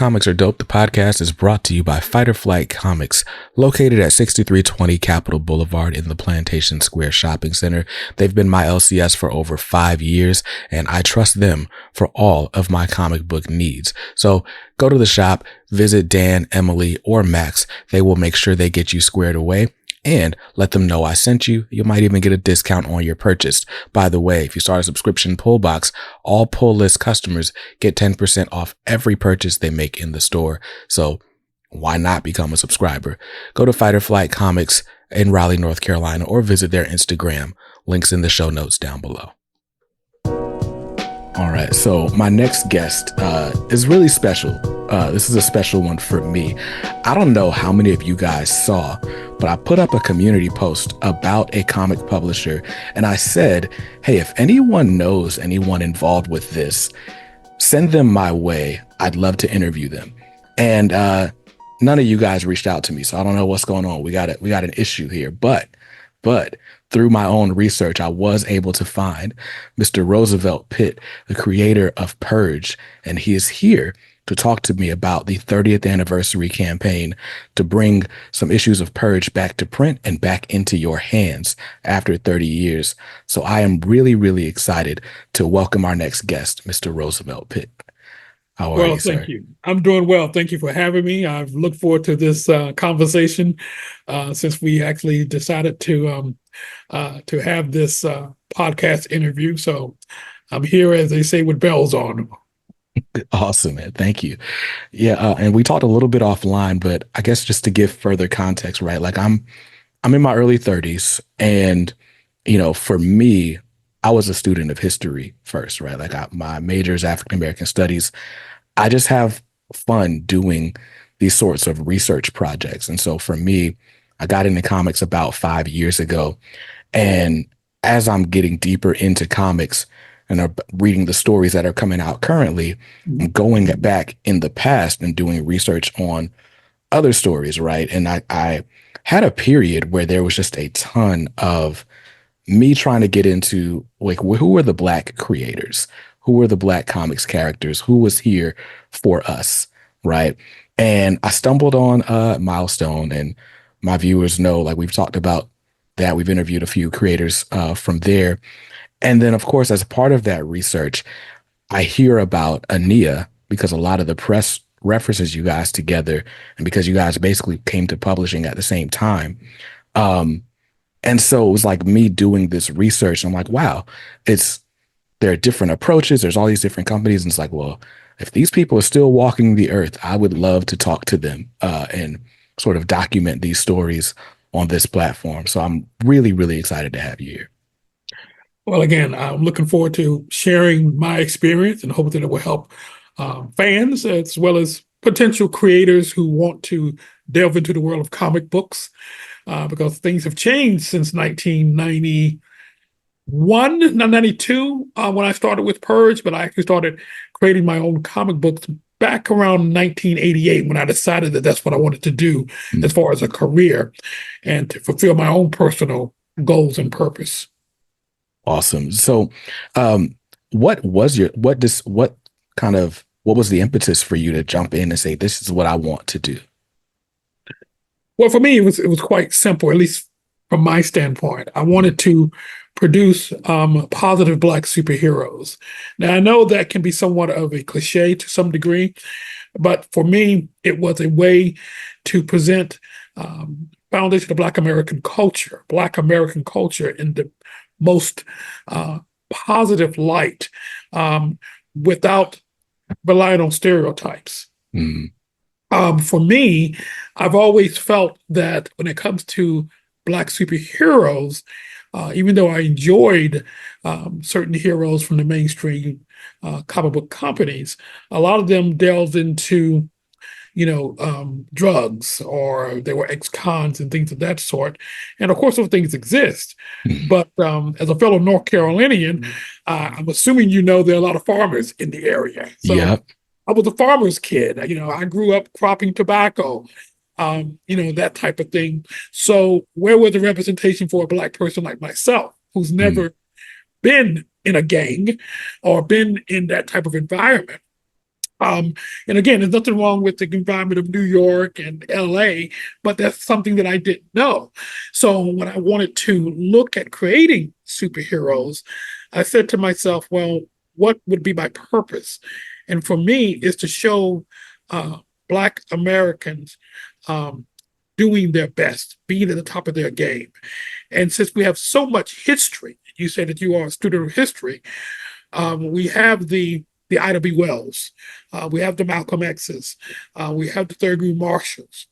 Comics Are Dope, the podcast is brought to you by Fight or Flight Comics, located at 6320 Capitol Boulevard in the Plantation Square Shopping Center. They've been my LCS for over 5 years, and I trust them for all of my comic book needs. So go to the shop, visit Dan, Emily, or Max. They will make sure they get you squared away. And let them know I sent you. You might even get a discount on your purchase. By the way, if you start a subscription pull box, all pull list customers get 10% off every purchase they make in the store. So why not become a subscriber? Go to Fight or Flight Comics in Raleigh, North Carolina, or visit their Instagram. Links in the show notes down below. All right, so my next guest is really special. This is a special one for me. I don't know how many of you guys saw, but I put up a community post about a comic publisher, and I said, hey, if anyone knows anyone involved with this, send them my way. I'd love to interview them. And none of you guys reached out to me, so I don't know what's going on. We got an issue here, but through my own research, I was able to find Mr. Roosevelt Pitt, the creator of Purge, and he is here to talk to me about the 30th anniversary campaign to bring some issues of Purge back to print and back into your hands after 30 years. So I am really, really excited to welcome our next guest, Mr. Roosevelt Pitt. How are you, sir? Thank you. I'm doing well. Thank you for having me. I've looked forward to this conversation since we actually decided to have this podcast interview. So I'm here, as they say, with bells on. Awesome, man. Thank you. Yeah, and we talked a little bit offline, but I guess just to give further context, right? Like I'm in my early 30s, and for me, I was a student of history first, right? Like my major is African American studies. I just have fun doing these sorts of research projects. And so for me, I got into comics about 5 years ago. And as I'm getting deeper into comics and reading the stories that are coming out currently, I'm going back in the past and doing research on other stories, right? And I had a period where there was just a ton of me trying to get into, like, who were the Black creators? Who were the Black comics characters? Who was here for us, right? And I stumbled on Milestone, and my viewers know, like, we've talked about that. We've interviewed a few creators from there. And then, of course, as part of that research, I hear about ANIA because a lot of the press references you guys together, and because you guys basically came to publishing at the same time. And so it was like me doing this research. I'm like, wow, there are different approaches. There's all these different companies. And it's like, well, if these people are still walking the earth, I would love to talk to them and sort of document these stories on this platform. So I'm really, really excited to have you here. Well, again, I'm looking forward to sharing my experience and hope that it will help fans as well as potential creators who want to delve into the world of comic books because things have changed since 1991, not 92, when I started with Purge, but I actually started creating my own comic books back around 1988 when I decided that that's what I wanted to do as far as a career and to fulfill my own personal goals and purpose. Awesome. So what was the impetus for you to jump in and say, this is what I want to do? Well, for me, it was quite simple, at least from my standpoint. I wanted to produce positive Black superheroes. Now, I know that can be somewhat of a cliche to some degree, but for me, it was a way to present foundation of Black American culture in the most positive light without relying on stereotypes. For me, I've always felt that when it comes to Black superheroes, even though I enjoyed certain heroes from the mainstream comic book companies, a lot of them delved into, drugs, or they were ex-cons and things of that sort. And of course, those things exist. But as a fellow North Carolinian, I'm assuming there are a lot of farmers in the area. So yep. I was a farmer's kid. I grew up cropping tobacco. That type of thing. So where was the representation for a Black person like myself, who's never been in a gang or been in that type of environment? Um, and again, there's nothing wrong with the environment of New York and LA, but that's something that I didn't know. So when I wanted to look at creating superheroes, I said to myself, well, what would be my purpose? And for me, is to show uh, Black Americans doing their best, being at the top of their game. And since we have so much history, you said that you are a student of history, we have the Ida B. Wells, we have the Malcolm X's, we have the Thurgood Marshalls,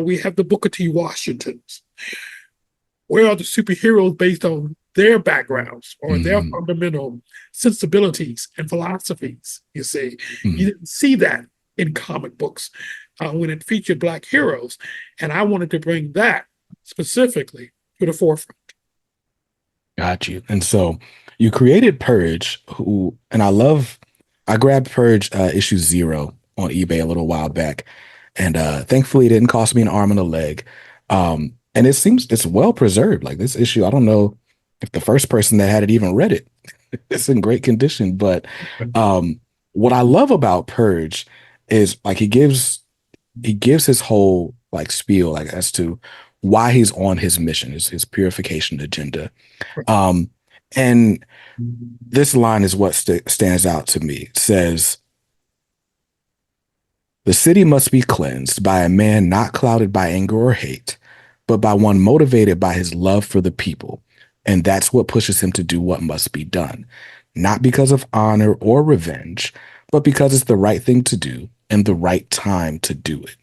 we have the Booker T. Washingtons. Where are the superheroes based on their backgrounds or their Hmm. fundamental sensibilities and philosophies? You see, Hmm. you didn't see that in comic books when it featured Black heroes, and I wanted to bring that specifically to the forefront. Got you. And so you created Purge, who, and I grabbed Purge issue 0 on eBay a little while back. And thankfully it didn't cost me an arm and a leg. And it seems it's well preserved. Like this issue, I don't know if the first person that had it even read it. It's in great condition. But um, what I love about Purge is like he gives his whole like spiel like as to why he's on his mission, his purification agenda. Um, and this line is what stands out to me. It says, "The city must be cleansed by a man not clouded by anger or hate, but by one motivated by his love for the people. And that's what pushes him to do what must be done, not because of honor or revenge, but because it's the right thing to do and the right time to do it."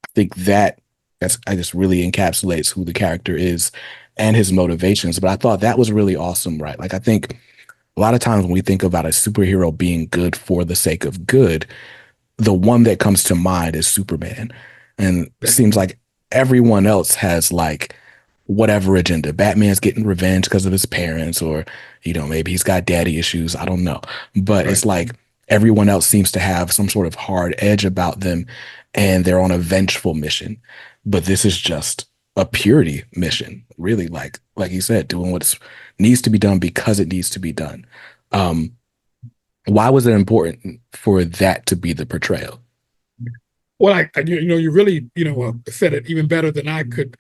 I think that's I just really encapsulates who the character is and his motivations. But I thought that was really awesome, right? Like I think a lot of times when we think about a superhero being good for the sake of good, the one that comes to mind is Superman. And it seems like everyone else has like whatever agenda. Batman's getting revenge because of his parents, or, maybe he's got daddy issues. I don't know. But Right. it's like everyone else seems to have some sort of hard edge about them and they're on a vengeful mission. But this is just a purity mission, really, like you said, doing what needs to be done because it needs to be done. Um, why was it important for that to be the portrayal? Well, you really, said it even better than I could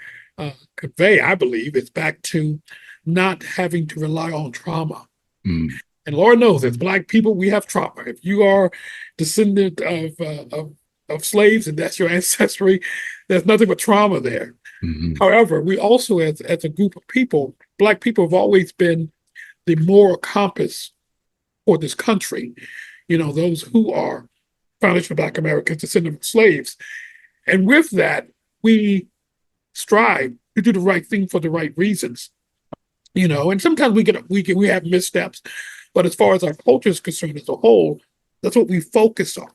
convey. I believe it's back to not having to rely on trauma. Mm, And Lord knows, as Black people, we have trauma. If you are descendant of slaves and that's your ancestry, there's nothing but trauma there. mhm, However, we also, as a group of people, Black people have always been the moral compass for this country. Those who are foundational Black Americans, descendants of slaves. And with that, we strive to do the right thing for the right reasons. And sometimes we have missteps, but as far as our culture is concerned as a whole, that's what we focus on.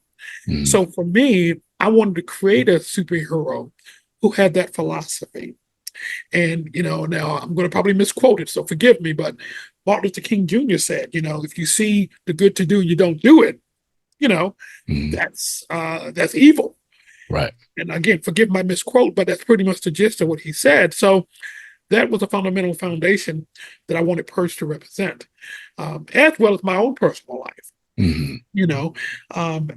mm, So for me, I wanted to create a superhero who had that philosophy. And now I'm going to probably misquote it, so forgive me, but Martin Luther King Jr. said, if you see the good to do, you don't do it. You know, mm, that's evil. right. And again, forgive my misquote, but that's pretty much the gist of what he said. So that was a fundamental foundation that I wanted Purge to represent, as well as my own personal life. Mhm,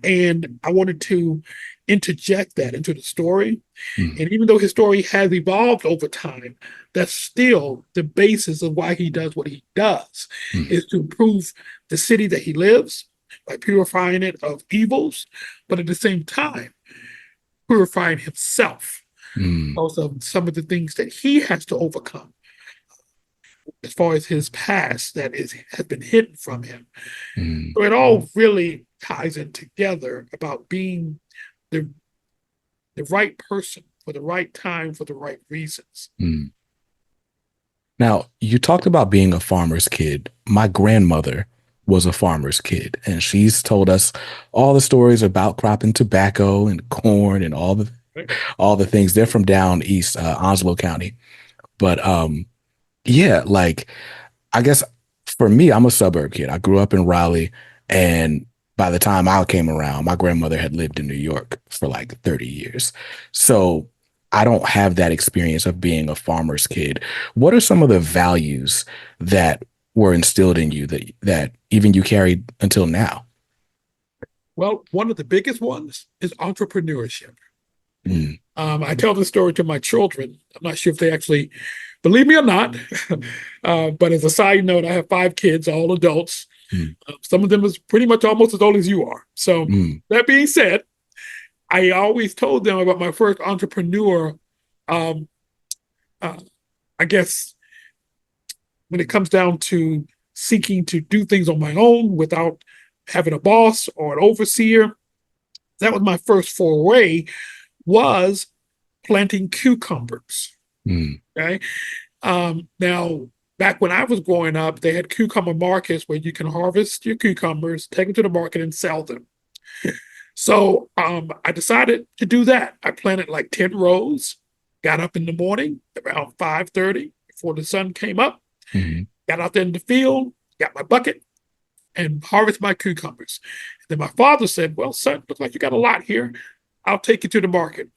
And I wanted to interject that into the story. mm, And even though his story has evolved over time, that's still the basis of why he does what he does, mm, is to improve the city that he lives by purifying it of evils, but at the same time, purifying himself mm, also of some of the things that he has to overcome as far as his past that has been hidden from him. mm, So it all really ties in together about being the the right person for the right time for the right reasons. mm. Now, you talked about being a farmer's kid. My grandmother was a farmer's kid, and she's told us all the stories about cropping tobacco and corn and Right? all the things. They're from down east, Onslow County. But yeah, like I guess for me, I'm a suburb kid. I grew up in Raleigh, and by the time I came around, my grandmother had lived in New York for like 30 years. So I don't have that experience of being a farmer's kid. What are some of the values that were instilled in you that even you carried until now? Well, one of the biggest ones is entrepreneurship. Mm, I tell this story to my children. I'm not sure if they actually believe me or not. But as a side note, I have 5 kids, all adults. mm, Some of them is pretty much almost as old as you are. So mm, that being said, I always told them about my first entrepreneur. Um, uh, I guess when it comes down to seeking to do things on my own without having a boss or an overseer, that was my first foray, was planting cucumbers. mm. Okay. Now, back when I was growing up, they had cucumber markets where you can harvest your cucumbers, take them to the market, and sell them. So I decided to do that. I planted like 10 rows, got up in the morning around 5:30 before the sun came up, Mhm. got out there in the field, got my bucket, and harvest my cucumbers. Then my father said, "Well, son, looks like you got a lot here. I'll take you to the market."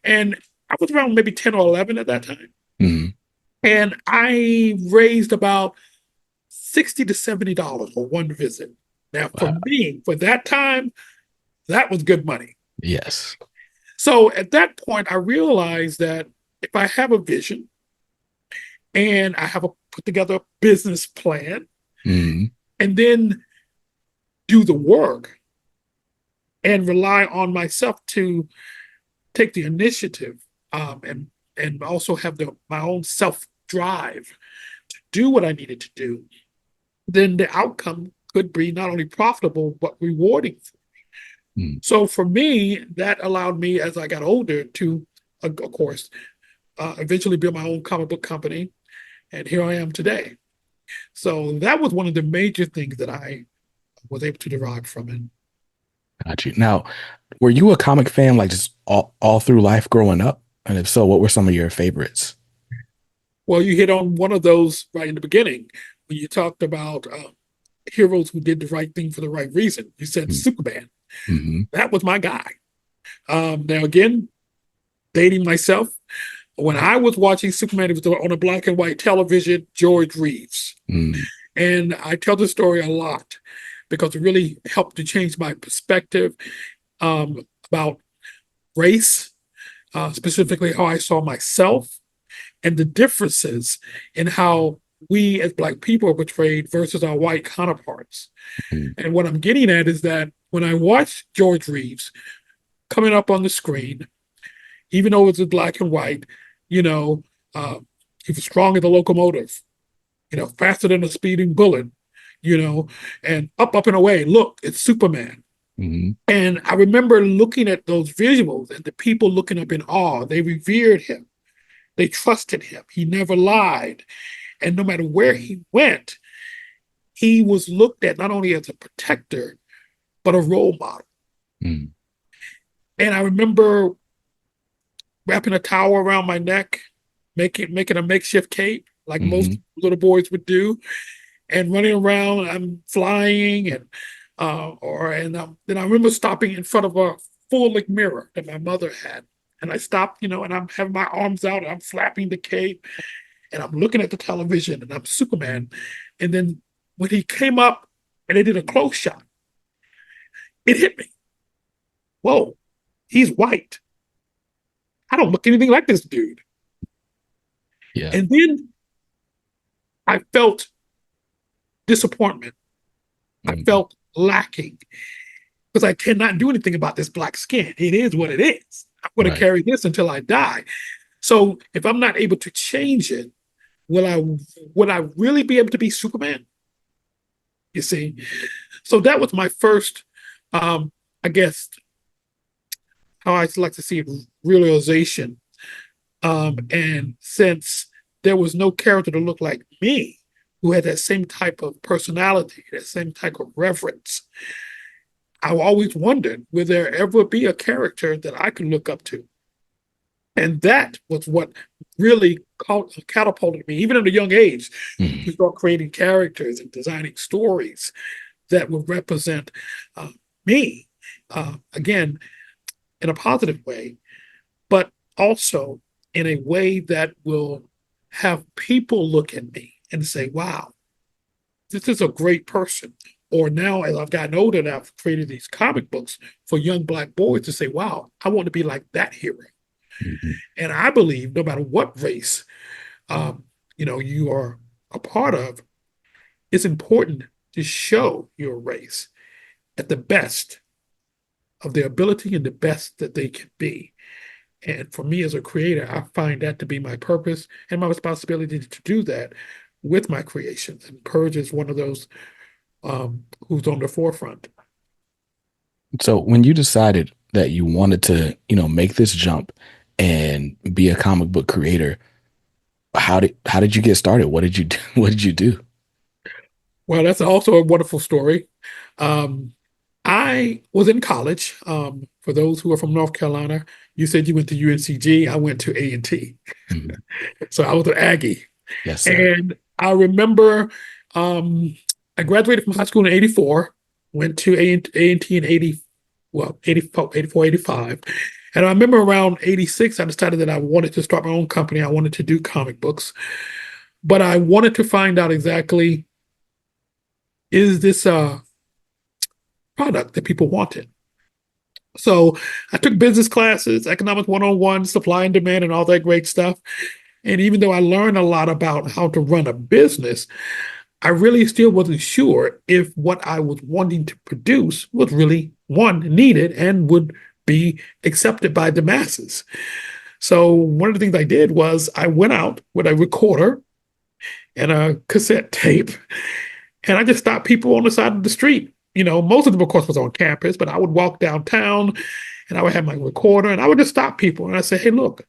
And I was around maybe 10 or 11 at that time. Mhm. And I raised about $60 to $70 for one visit. Now, for Wow. me, for that time, that was good money. Yes. So at that point, I realized that if I have a vision and I have a put together a business plan Mhm. and then do the work and rely on myself to take the initiative, and also have my own self drive to do what I needed to do, then the outcome could be not only profitable but rewarding. Mm. So for me, that allowed me as I got older to, of course, eventually build my own comic book company, and here I am today. So that was one of the major things that I was able to derive from it. Got you. Now, were you a comic fan like just all through life growing up? And if so, what were some of your favorites? Well, you hit on one of those right in the beginning when you talked about heroes who did the right thing for the right reason. You said Superman. Mm-hmm. That was my guy. Now, again, dating myself, when I was watching Superman, it was on a black and white television, George Reeves. Mm, And I tell this story a lot because it really helped to change my perspective about race, specifically how I saw myself and the differences in how we as Black people are portrayed versus our white counterparts. mm, And what I'm getting at is that when I watched George Reeves coming up on the screen, even though it was black and white, you know, uh, he was strong as a locomotive, faster than a speeding bullet, and up and away. Look, it's Superman. mm, And I remember looking at those visuals and the people looking up in awe. They revered him. They trusted him. He never lied. And no matter where he went, he was looked at not only as a protector, but a role model. mm. And I remember wrapping a towel around my neck, making a makeshift cape, like most Mhm. little boys would do, and running around. I'm flying, and then I remember stopping in front of a full length mirror that my mother had, and I stopped, and I'm having my arms out, and I'm flapping the cape, and I'm looking at the television, and I'm Superman, and then when he came up and they did a close shot, it hit me. Whoa, he's white. I don't look anything like this dude. Yeah. And then I felt disappointment. I Mm. felt lacking because I cannot do anything about this black skin. It is what it is. I'm going to Right. carry this until I die. So if I'm not able to change it, will I really be able to be Superman? You see? So that was my first, I guess, how I like to see it, realization. And since there was no character to look like me, who had that same type of personality, that same type of reverence, I always wondered, will there ever be a character that I could look up to? And that was what really catapulted me, even at a young age, to Mm. start creating characters and designing stories that would represent me, again, in a positive way, but also in a way that will have people look at me and say, wow, this is a great person. or now as I've gotten older and I've created these comic books for young Black boys to say, wow, I want to be like that hero. Mhm. And I believe no matter what race um, you are a part of, it's important to show your race at the best of their ability and the best that they can be. And for me as a creator, I find that to be my purpose and my responsibility to do that with my creations. And Purge is one of those who's on the forefront. So when you decided that you wanted to, make this jump and be a comic book creator, how did you get started? What did you do? What did you do? Well, that's also a wonderful story. Um, I was in college. For those who are from North Carolina, you said you went to UNCG. I went to A&T. Mhm. So I was an Aggie. Yes, sir. And I remember I graduated from high school in 84, went to A&T in 80, well, 84, 84, 85. And I remember around 86, I decided that I wanted to start my own company. I wanted to do comic books, but I wanted to find out exactly, is this a product that people wanted? So I took business classes, economics 101, supply and demand, and all that great stuff. And even though I learned a lot about how to run a business, I really still wasn't sure if what I was wanting to produce was really one needed and would be accepted by the masses. So one of the things I did was I went out with a recorder and a cassette tape, and I just stopped people on the side of the street. Most of them, of course, was on campus, but I would walk downtown and I would have my recorder and I would just stop people and I say, hey, look,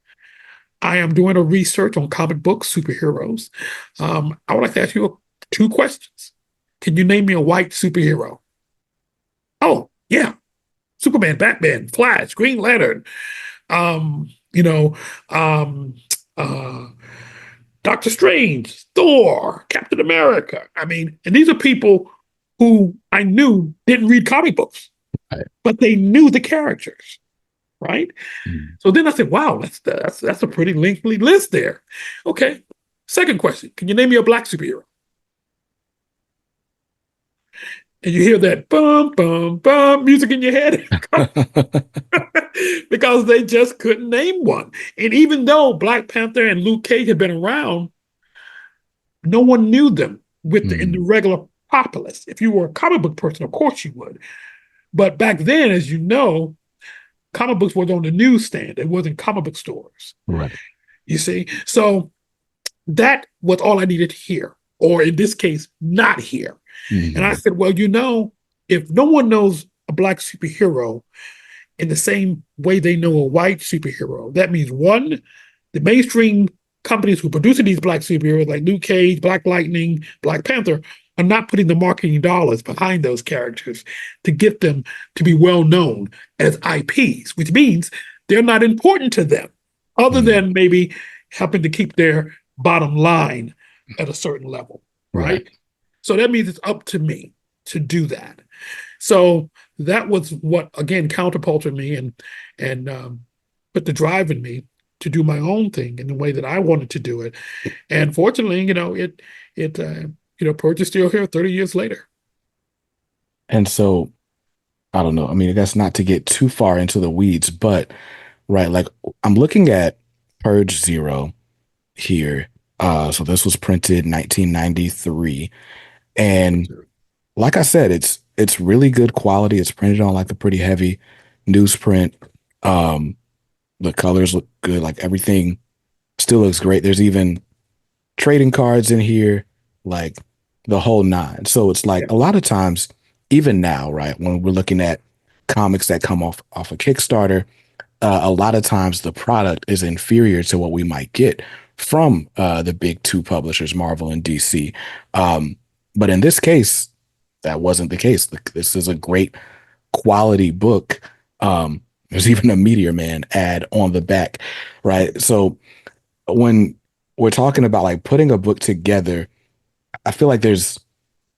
I am doing a research on comic books, superheroes. I would like to ask you two questions. Can you name me a white superhero? Oh, yeah. Superman, Batman, Flash, Green Lantern, um, you know, um, uh, Doctor Strange, Thor, Captain America. I mean, and these are people who I knew didn't read comic books, Right. but they knew the characters, right? Mhm. So then I said, wow, that's a pretty lengthy list there. Okay. Second question, can you name me a black superhero? And you hear that bum, bum, bum music in your head because they just couldn't name one. And even though Black Panther and Luke Cage had been around, no one knew them in the Mhm. regular populace. If you were a comic book person, of course you would. But back then, as you know, comic books were on the newsstand. It wasn't comic book stores. Right. You see? So that was all I needed to hear, or in this case, not hear. And I Mhm. said, well, if no one knows a black superhero in the same way they know a white superhero, that means one, the mainstream companies who produce these black superheroes like Luke Cage, Black Lightning, Black Panther are not putting the marketing dollars behind those characters to get them to be well known as IPs, which means they're not important to them, other Mhm. than maybe helping to keep their bottom line at a certain level, Right. right? So that means it's up to me to do that. So that was what again countercultured me and put the drive in me to do my own thing in the way that I wanted to do it. And fortunately, Purge is still here 30 years later. And so I don't know. I mean, I guess not to get too far into the weeds, but right, like I'm looking at Purge Zero here. So this was printed 1993. And like I said, it's really good quality. It's printed on like a pretty heavy newsprint. Um, the colors look good, like everything still looks great. There's even trading cards in here, like the whole nine. So it's like Yeah. a lot of times, even now, right, when we're looking at comics that come off a Kickstarter, a lot of times the product is inferior to what we might get from the big two publishers, Marvel and DC. Um, but in this case, that wasn't the case. This is a great quality book. There's even a Meteor Man ad on the back, right? So when we're talking about like putting a book together, I feel like there's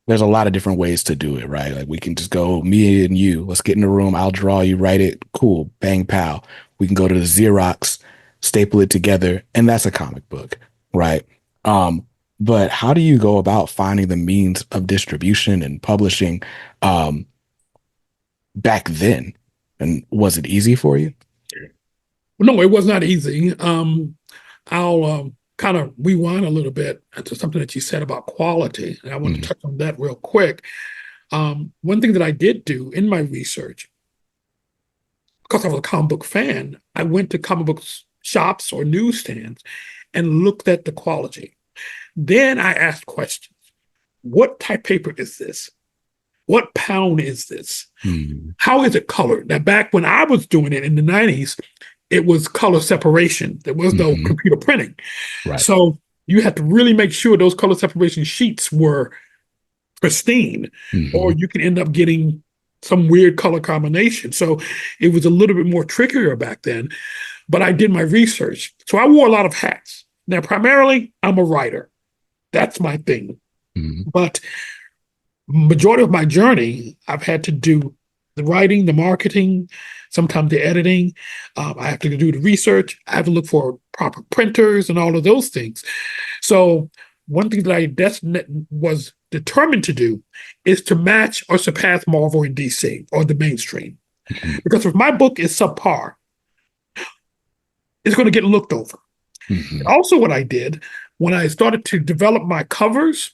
a lot of different ways to do it, right? Like we can just go, me and you, let's get in the room, I'll draw, you write it, cool, bang, pow. We can go to the Xerox, staple it together, and that's a comic book, right? Um, But how do you go about finding the means of distribution and publishing um, back then? And was it easy for you? No, it was not easy. I'll kind of rewind a little bit to something that you said about quality, and I want to Mhm, touch on that real quick. One thing that I did do in my research, because I was a comic book fan, I went to comic book shops or newsstands and looked at the quality. Then I asked questions. What type paper is this? What pound is this? mhm, How is it colored? Now, back when I was doing it in the 90s, it was color separation. There was no mhm. computer printing. Right. So you had to really make sure those color separation sheets were pristine, or Mhm, you can end up getting some weird color combination. So it was a little bit more trickier back then, but I did my research. So I wore a lot of hats. Now, primarily, I'm a writer. That's my thing. mhm, But majority of my journey, I've had to do the writing, the marketing, sometimes the editing. I have to do the research. I have to look for proper printers and all of those things. So one thing that I was determined to do is to match or surpass Marvel and DC or the mainstream. mhm, Because if my book is subpar, it's going to get looked over. mhm, Also, what I did when I started to develop my covers,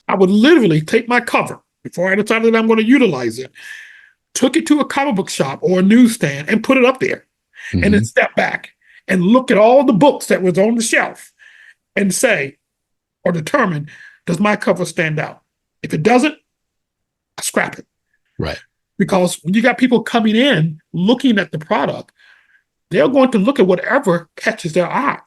I would literally take my cover before I decided that I'm going to utilize it, took it to a comic book shop or a newsstand and put it up there, and then mhm. step back and look at all the books that was on the shelf and say or determine, does my cover stand out? If it doesn't, I scrap it. Right. Because when you got people coming in looking at the product, they're going to look at whatever catches their eye.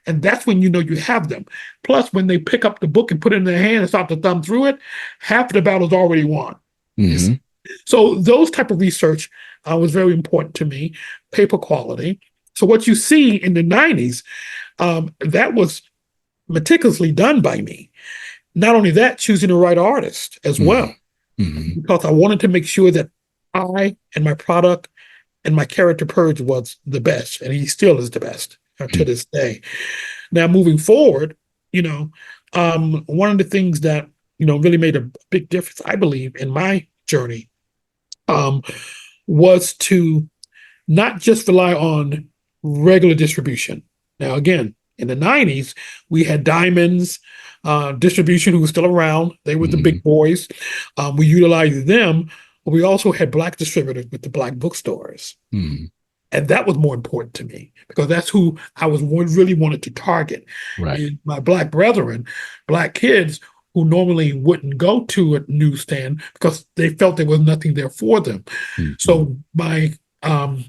And that's when you know you have them. Plus, when they pick up the book and put it in their hand and start to thumb through it, half the battle's already won. Mhm, So those type of research was very important to me. Paper quality. So what you see in the 90s, that was meticulously done by me. Not only that, choosing the right artist as mhm, well, mhm, because I wanted to make sure that I and my product and my character Purge was the best, and he still is the best to mhm. this day. Now, moving forward, you know, one of the things that really made a big difference, I believe, in my journey, um, was to not just rely on regular distribution. Now, again, in the 90s, we had Diamonds distribution, who was still around. They were the Mhm, big boys. We utilized them, but we also had Black distributors with the Black bookstores. mhm. And that was more important to me because that's who I was really wanted to target. Right. Is my Black brethren, Black kids who normally wouldn't go to a newsstand because they felt there was nothing there for them. Mhm, So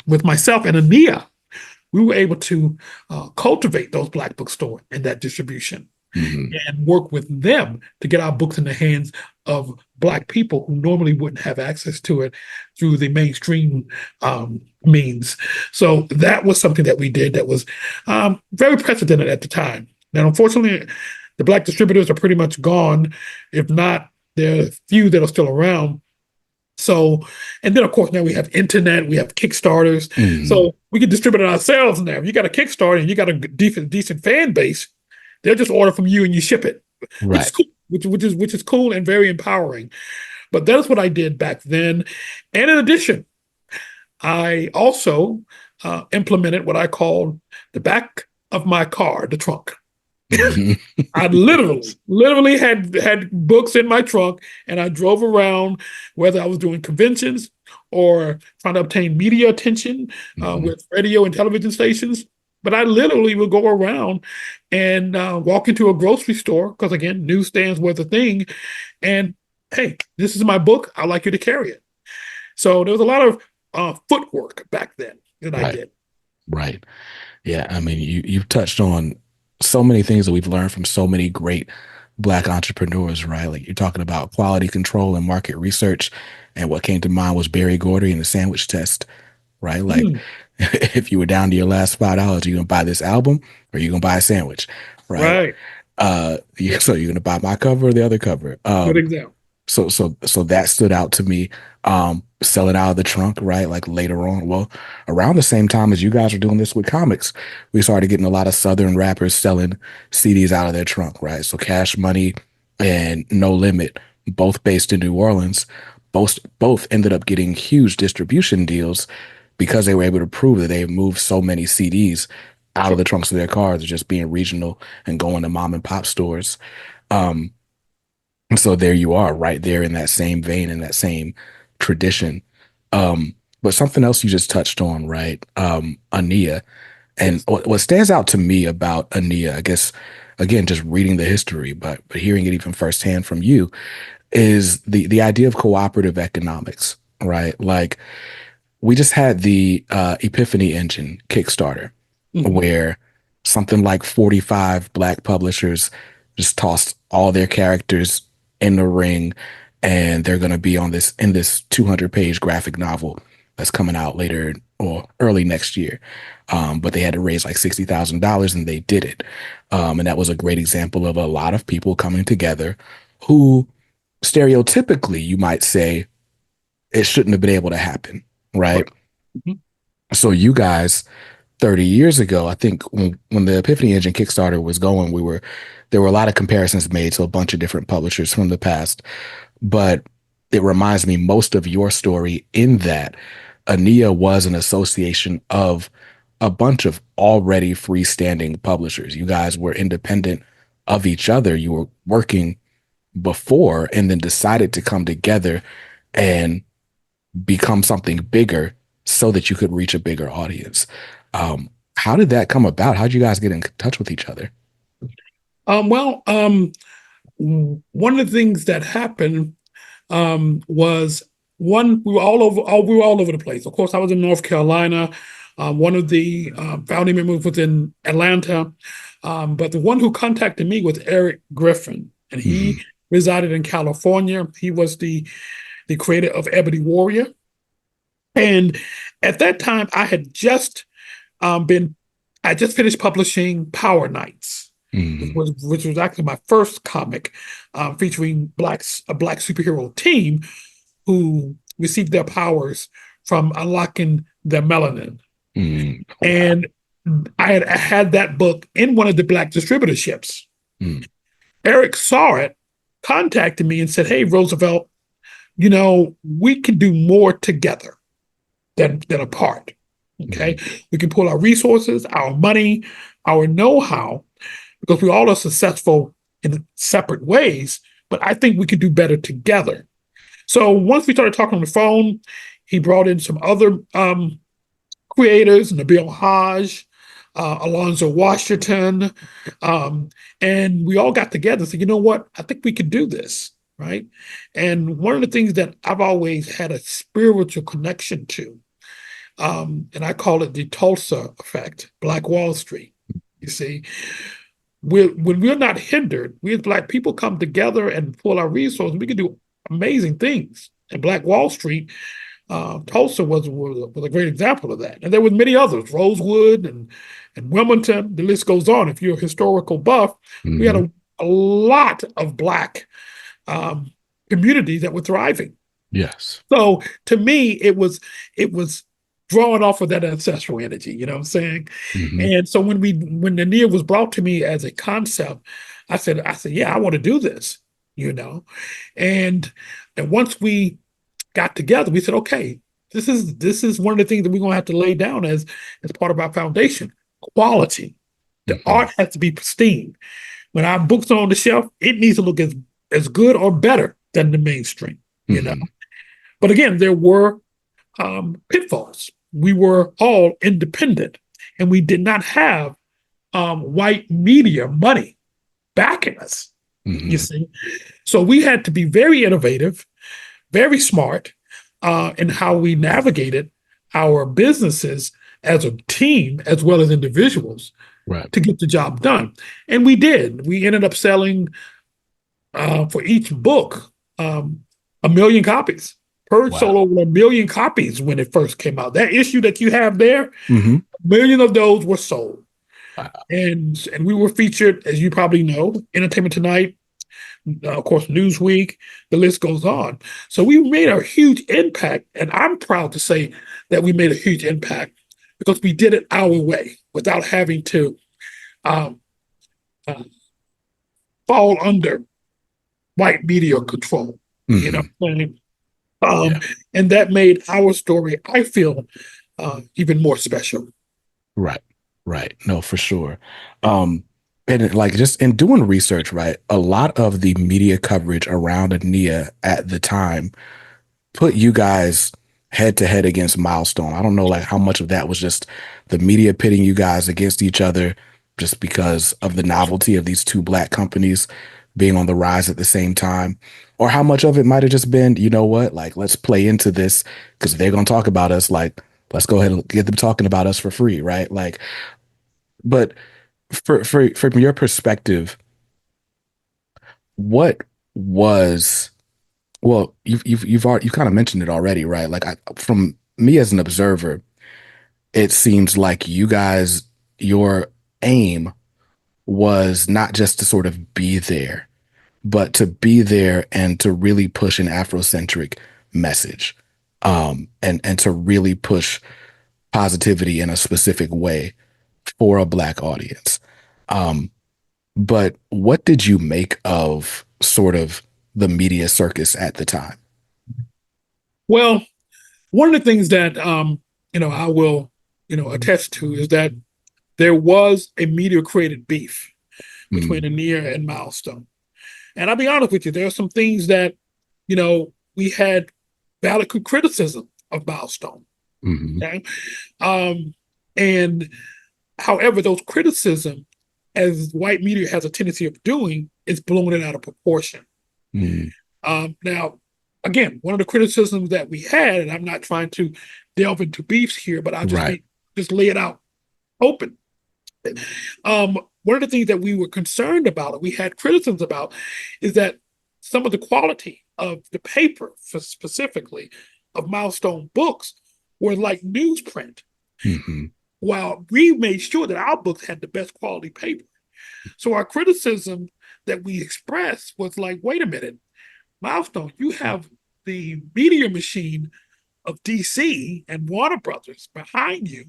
with myself and ANIA, we were able to cultivate those Black bookstores and that distribution mhm, and work with them to get our books in the hands of Black people who normally wouldn't have access to it through the mainstream means. So that was something that we did that was very precedented at the time. Now, unfortunately, the Black distributors are pretty much gone. If not, there are a few that are still around. So, and then of course now we have internet, we have Kickstarters, mhm. so we can distribute it ourselves now. If you got a Kickstarter and you got a decent fan base, they'll just order from you and you ship it, which is Right. cool, which is cool and very empowering. But that's what I did back then. And in addition, I also implemented what I call the back of my car, the trunk. Mhm. I literally had books in my trunk, and I drove around, whether I was doing conventions or trying to obtain media attention Mhm. with radio and television stations. But I literally would go around and walk into a grocery store because, again, newsstands were the thing. And hey, this is my book. I'd like you to carry it. So there was a lot of footwork back then that I Right. did. Right. Yeah. I mean, you've touched on so many things that we've learned from so many great Black entrepreneurs, right? Like you're talking about quality control and market research. And what came to mind was Barry Gordy and the sandwich test, right? Like Mm, if you were down to your last $5, you gonna buy this album or you gonna buy a sandwich, right? right. So you're gonna buy my cover or the other cover. Good example. So that stood out to me. sell it out of the trunk, right? Like later on. Well, around the same time as you guys were doing this with comics, we started getting a lot of Southern rappers selling CDs out of their trunk, right? So Cash Money and No Limit, both based in New Orleans, both ended up getting huge distribution deals because they were able to prove that they moved so many CDs out of Sure. the trunks of their cars, just being regional and going to mom and pop stores. Um, and so there you are, right there in that same vein, in that same tradition. But something else you just touched on, right? ANIA. And Yes. what stands out to me about ANIA, I guess, again, just reading the history, but hearing it even firsthand from you, is the idea of cooperative economics, right? Like we just had the Epiphany Engine Kickstarter, Mhm. where something like 45 Black publishers just tossed all their characters in the ring, and they're going to be on this in this 200-page graphic novel that's coming out later or early next year. But they had to raise like $60,000, and they did it. And that was a great example of a lot of people coming together who stereotypically you might say it shouldn't have been able to happen, right? Right. Mhm. So you guys 30 years ago, I think when the Epiphany Engine Kickstarter was going, there were a lot of comparisons made to a bunch of different publishers from the past. But it reminds me most of your story in that ANIA was an association of a bunch of already freestanding publishers. You guys were independent of each other. You were working before and then decided to come together and become something bigger so that you could reach a bigger audience. How did that come about? How did you guys get in touch with each other? Well, one of the things that happened was one, we were all over the place. Of course, I was in North Carolina. One of the founding members was in Atlanta. But the one who contacted me was Eric Griffin, and he Hmm. resided in California. He was the creator of Ebony Warrior. And at that time, been I just finished publishing Power Nights, Hmm. which was actually my first comic featuring a black superhero team who received their powers from unlocking their melanin. Hmm. Wow. And I had that book in one of the black distributorships. Hmm. Eric saw it, contacted me, and said, "Hey, Roosevelt, we can do more together than apart. Hmm. Okay, we can pull our resources, our money, our know-how, because we all are successful in separate ways. But I think we can do better together." So once we started talking on the phone, he brought in some other creators, Nabil Haj, Alonzo Washington, um, and we all got together and said, "You know what? I think we could do this." Right. And one of the things that I've always had a spiritual connection to, and I call it the Tulsa effect, Black Wall Street. You see, when we're not hindered, we as Black people come together and pull our resources, we can do amazing things. And Black Wall Street, Tulsa was a great example of that. And there were many others, Rosewood and Wilmington, the list goes on. If you're a historical buff, we had Hmm. a lot of Black um, communities that were thriving. Yes. So to me, it was drawing off of that ancestral energy, you know what I'm saying? Hmm. And so when the Nia was brought to me as a concept, I said, yeah, I want to do this, you know. And and once we got together, we said, okay, this is one of the things that we're gonna have to lay down as part of our foundation. Quality. The Hmm. art has to be pristine. When our books are on the shelf, it needs to look as good or better than the mainstream, you know. Hmm. But again, there were pitfalls. We were all independent, and we did not have white media money backing us. You Hmm. see, so we had to be very innovative, very smart in how we navigated our businesses as a team as well as individuals Right. to get the job done. And we did. We ended up selling for each book 1 million copies. Purge sold Wow. over 1 million copies when it first came out. That issue that you have there, Hmm. 1 million of those were sold. Wow. And we were featured, as you probably know, Entertainment Tonight, Of course, Newsweek, the list goes on. So we made a huge impact, and I'm proud to say that we made a huge impact because we did it our way without having to um, uh, fall under white media control. You know Hmm. what I mean? Yeah. And that made our story, I feel, even more special. Right. Right. No, for sure. Um, and like just in doing research, right, a lot of the media coverage around ANIA at the time put you guys head to head against Milestone. I don't know like how much of that was just the media pitting you guys against each other just because of the novelty of these two black companies being on the rise at the same time, or how much of it might have just been, you know what, like let's play into this because they're going to talk about us, like let's go ahead and get them talking about us for free, right? Like, but for from your perspective, what was well, you've kind of mentioned it already, right? Like from me as an observer, it seems like you guys, your aim was not just to sort of be there, but to be there and to really push an Afrocentric message, and to really push positivity in a specific way for a Black audience. Um, but what did you make of sort of the media circus at the time? Well, one of the things that I will attest to is that there was a media created beef between Mm, ANIA and Milestone. And I'll be honest with you, there are some things that we had valid criticism of Milestone. mhm, Okay, um, and however, those criticism, as white media has a tendency of doing, is blowing it out of proportion. mm, Now, again, one of the criticisms that we had, and I'm not trying to delve into beefs here, but I'll right. just lay it out open. One of the things that we were concerned about, and we had criticisms about, is that some of the quality of the paper, specifically of Milestone books, were like newsprint. Mhm, While we made sure that our books had the best quality paper. So our criticism that we expressed was like, wait a minute, Milestone, you have the media machine of DC and Warner Brothers behind you,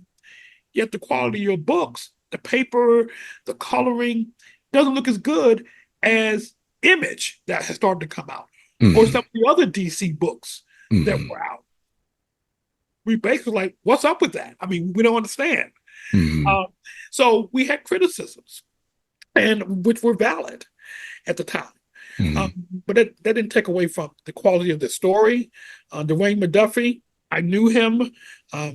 yet the quality of your books, the paper, the coloring, doesn't look as good as Image that has started to come out, or mhm, some of the other DC books that mhm, were out. We basically like, what's up with that? I mean, we don't understand. mhm, Um, so we had criticisms, and which were valid at the time. Um, mhm, but that didn't take away from the quality of the story. Dwayne McDuffie, I knew him.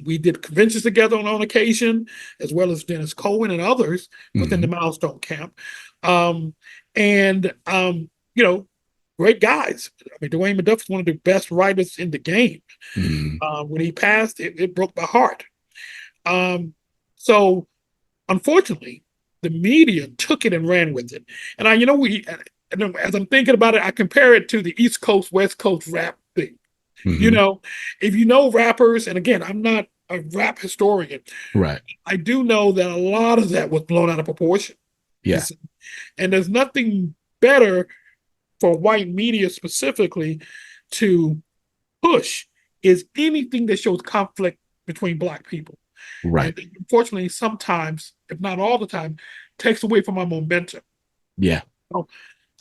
We did conventions together on occasion, as well as Dennis Cohen and others within the mhm, Milestone camp. Um, and, great guys. I mean, Dwayne McDuffie is one of the best writers in the game. mhm. When he passed, it broke my heart. Um, so unfortunately, the media took it and ran with it. And as I'm thinking about it, I compare it to the East Coast, West Coast rap thing. You Mhm. know, if you know rappers, and again, I'm not a rap historian, Right. I do know that a lot of that was blown out of proportion. Yeah. And there's nothing better for white media specifically to push is anything that shows conflict between black people. Right. And unfortunately, sometimes, if not all the time, takes away from our momentum. Yeah. So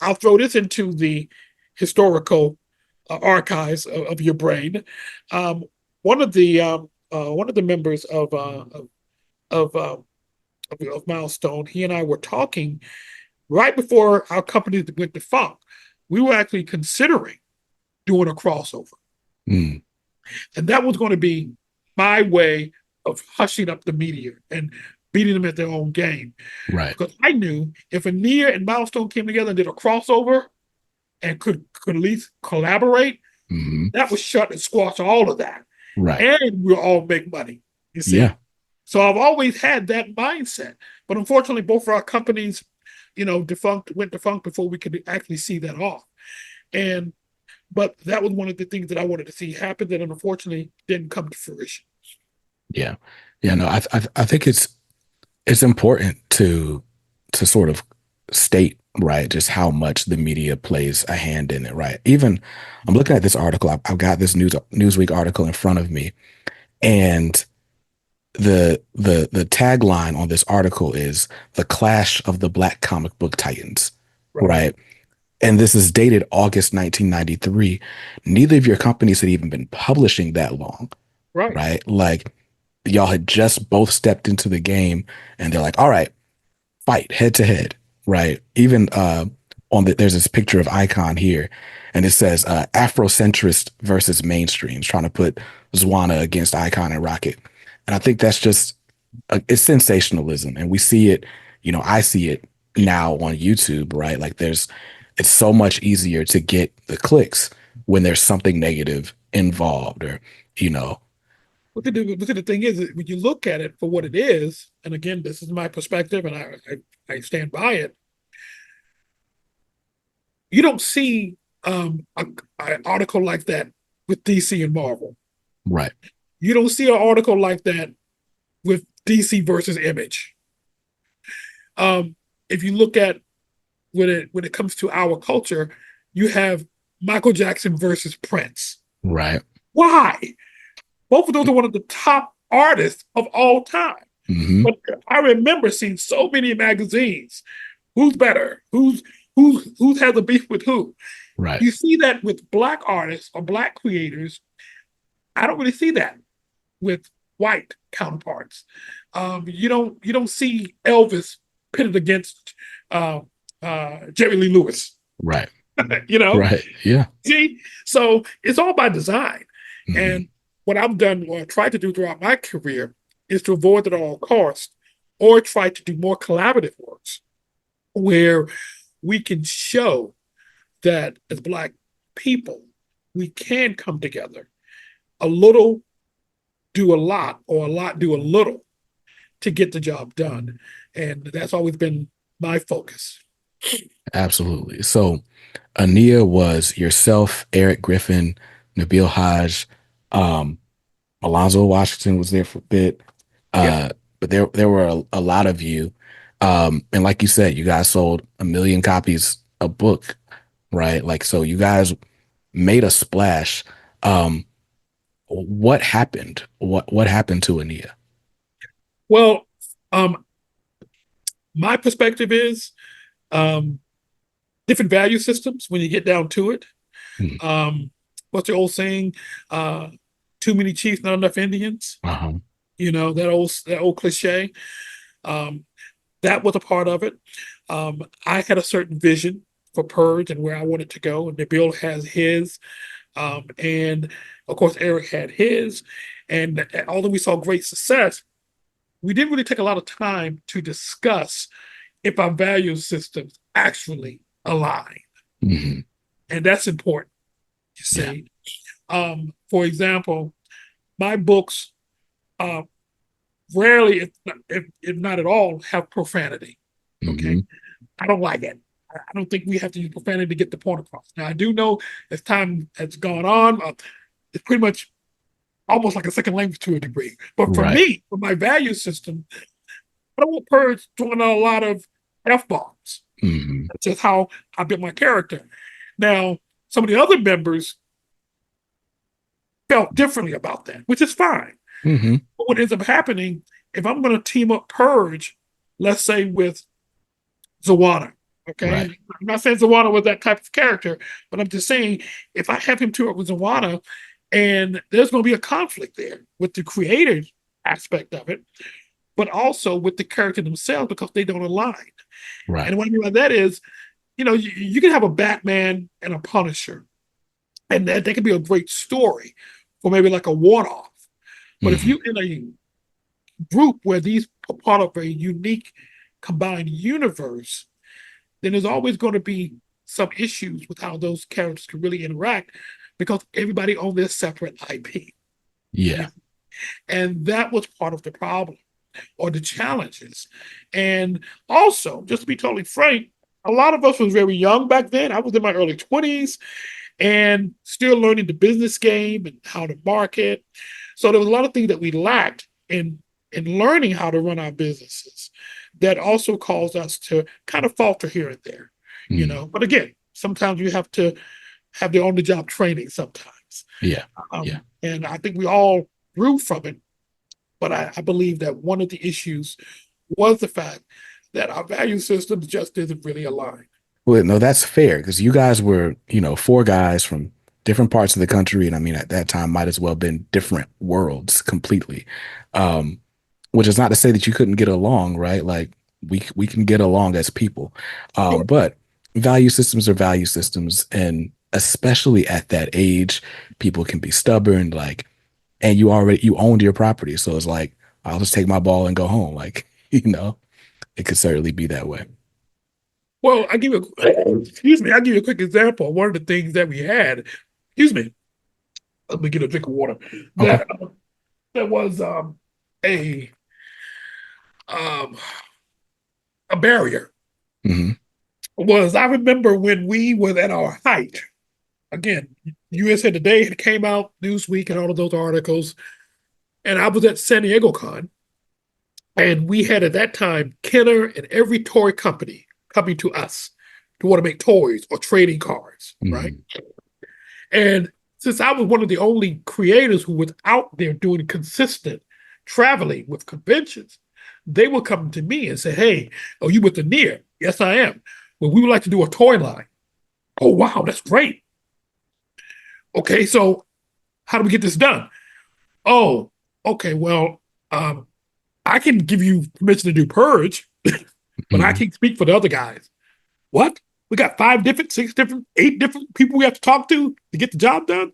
I'll throw this into the historical archives of your brain. Um, one of the members of, uh, of Milestone, he and I were talking right before our company went defunct. We were actually considering doing a crossover. Mm. And that was going to be my way of hushing up the media and beating them at their own game. Right. Because I knew if ANIA and Milestone came together and did a crossover and could at least collaborate, Mhm. that would shut and squash all of that. Right. And we'll all make money, you Yeah. see. So I've always had that mindset. But unfortunately, both of our companies, went defunct before we could actually see that off. And but that was one of the things that I wanted to see happen that unfortunately didn't come to fruition. Yeah. Yeah. No, I think it's important to sort of state, right? Just how much the media plays a hand in it, right? Even I'm looking at this article. I've got this Newsweek article in front of me, and the tagline on this article is "The Clash of the Black Comic Book Titans," Right, right? And this is dated August 1993. Neither of your companies had even been publishing that long, right. right? Like y'all had just both stepped into the game, and they're like, "All right, fight head to head," right? Even there's this picture of Icon here, and it says Afrocentrist versus mainstreams, trying to put Zwana against Icon and Rocket. And I think that's just it's sensationalism, and we see it. I see it now on YouTube, right? Like it's so much easier to get the clicks when there's something negative involved, or you know, But the thing is, that when you look at it for what it is, and again, this is my perspective, and I stand by it. You don't see an article like that with DC and Marvel. right, You don't see an article like that with DC versus Image. If you look at when it comes to our culture, you have Michael Jackson versus Prince. right, Why? Both of those are one of the top artists of all time. hmm But I remember seeing so many magazines. Who's better? Who's has a beef with who? right, You see that with black artists or black creators. I don't really see that with white counterparts. You don't see Elvis pitted against uh, Jerry Lee Lewis. right, you know, right, yeah, see, so it's all by design. hmm And what I've done or tried to do throughout my career is to avoid it at all costs, or try to do more collaborative works where we can show that as black people we can come together. A little do a lot, or a lot do a little to get the job done. And that's always been my focus. absolutely. So ANIA was yourself, Eric Griffin, Nabil Haj, um, Alonzo Washington was there for a bit. Yeah. Uh, but there were a lot of you. And like you said, you guys sold 1 million copies a book, right? Like, so you guys made a splash. Um, what happened? What happened to ANIA? Well, um, my perspective is um, different value systems when you get down to it. Hmm. What's the old saying? Uh, Too many chiefs, not enough Indians. Uh-huh. That old cliche. Um, that was a part of it. I had a certain vision for Purge and where I wanted to go, and Nabil has his, and of course Eric had his. And although we saw great success, we didn't really take a lot of time to discuss if our value systems actually align, Hmm. and that's important. You Yeah. see, for example, my books uh, rarely, if not at all, have profanity. Okay, Hmm. I don't like it. I don't think we have to use profanity to get the point across. Now, I do know as time has gone on, it's pretty much almost like a second language to a degree. But for Right. me, for my value system, I don't want Purge throwing out a lot of F bombs. Hmm. That's just how I built my character. Now, some of the other members felt differently about that, which is fine. Hmm. But what ends up happening, if I'm going to team up Purge, let's say with Zawana, okay? Right. I'm not saying Zawana was that type of character, but I'm just saying if I have him team up with Zawana, and there's going to be a conflict there with the creative aspect of it, but also with the character themselves because they don't align. Right. And what I mean by that is, you can have a Batman and a Punisher, and that can be a great story for maybe like a one-off. But if Hmm. you in a group where these are part of a unique combined universe, then there's always going to be some issues with how those characters can really interact because everybody owns their separate IP. Yeah. And that was part of the problem or the challenges. And also, just to be totally frank, a lot of us was very young back then. I was in my early 20s and still learning the business game and how to market. So there was a lot of things that we lacked in learning how to run our businesses that also caused us to kind of falter here and there. Mm. But again, sometimes you have to have the on-the-job training sometimes. Yeah. Yeah. And I think we all grew from it. But I believe that one of the issues was the fact that our value systems just didn't really align. Well, no, that's fair because you guys were, four guys from different parts of the country, and I mean, at that time, might as well have been different worlds completely. Um, which is not to say that you couldn't get along, right? Like we can get along as people, Sure. but value systems are value systems, and especially at that age, people can be stubborn, like, and you owned your property, so it's like I'll just take my ball and go home, like it could certainly be that way. Well, excuse me, I'll give you a quick example. One of the things that we had, excuse me, let me get a drink of water. Okay. That was a um, a barrier. Hmm. Was I remember when we was at our height. Again, USA Today had came out, Newsweek, and all of those articles. And I was at San Diego Con, and we had at that time Kenner and every toy company coming to us to want to make toys or trading cards, right? Hmm. And since I was one of the only creators who was out there doing consistent traveling with conventions, they would come to me and say, "Hey, are you with the ANIA?" "Yes, I am." "Well, we would like to do a toy line." "Oh, wow, that's great." "Okay, so how do we get this done?" "Oh, okay, well, I can give you permission to do Purge, but I Hmm. can't speak for the other guys." "What? We got 5 different, 6 different, 8 different people we have to talk to get the job done?"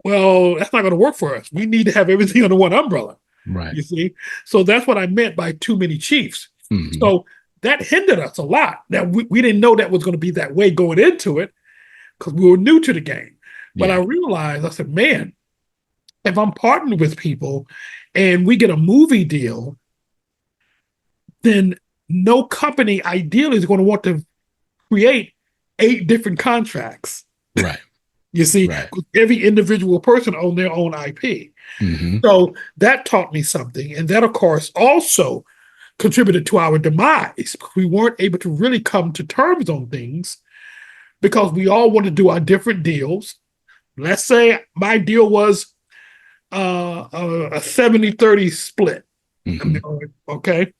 "Well, that's not going to work for us. We need to have everything under one umbrella." Right. You see? So that's what I meant by too many chiefs. Hmm. So that hindered us a lot. Now, we didn't know that was going to be that way going into it because we were new to the game. But I Yeah. realized, I said, man, if I'm partnered with people and we get a movie deal, then no company ideally is going to want to create 8 different contracts. Right. You see, Right. every individual person own their own IP. Hmm. So that taught me something. And that, of course, also contributed to our demise. We weren't able to really come to terms on things because we all want to do our different deals. Let's say my deal was a 70-30 split. Hmm. Okay.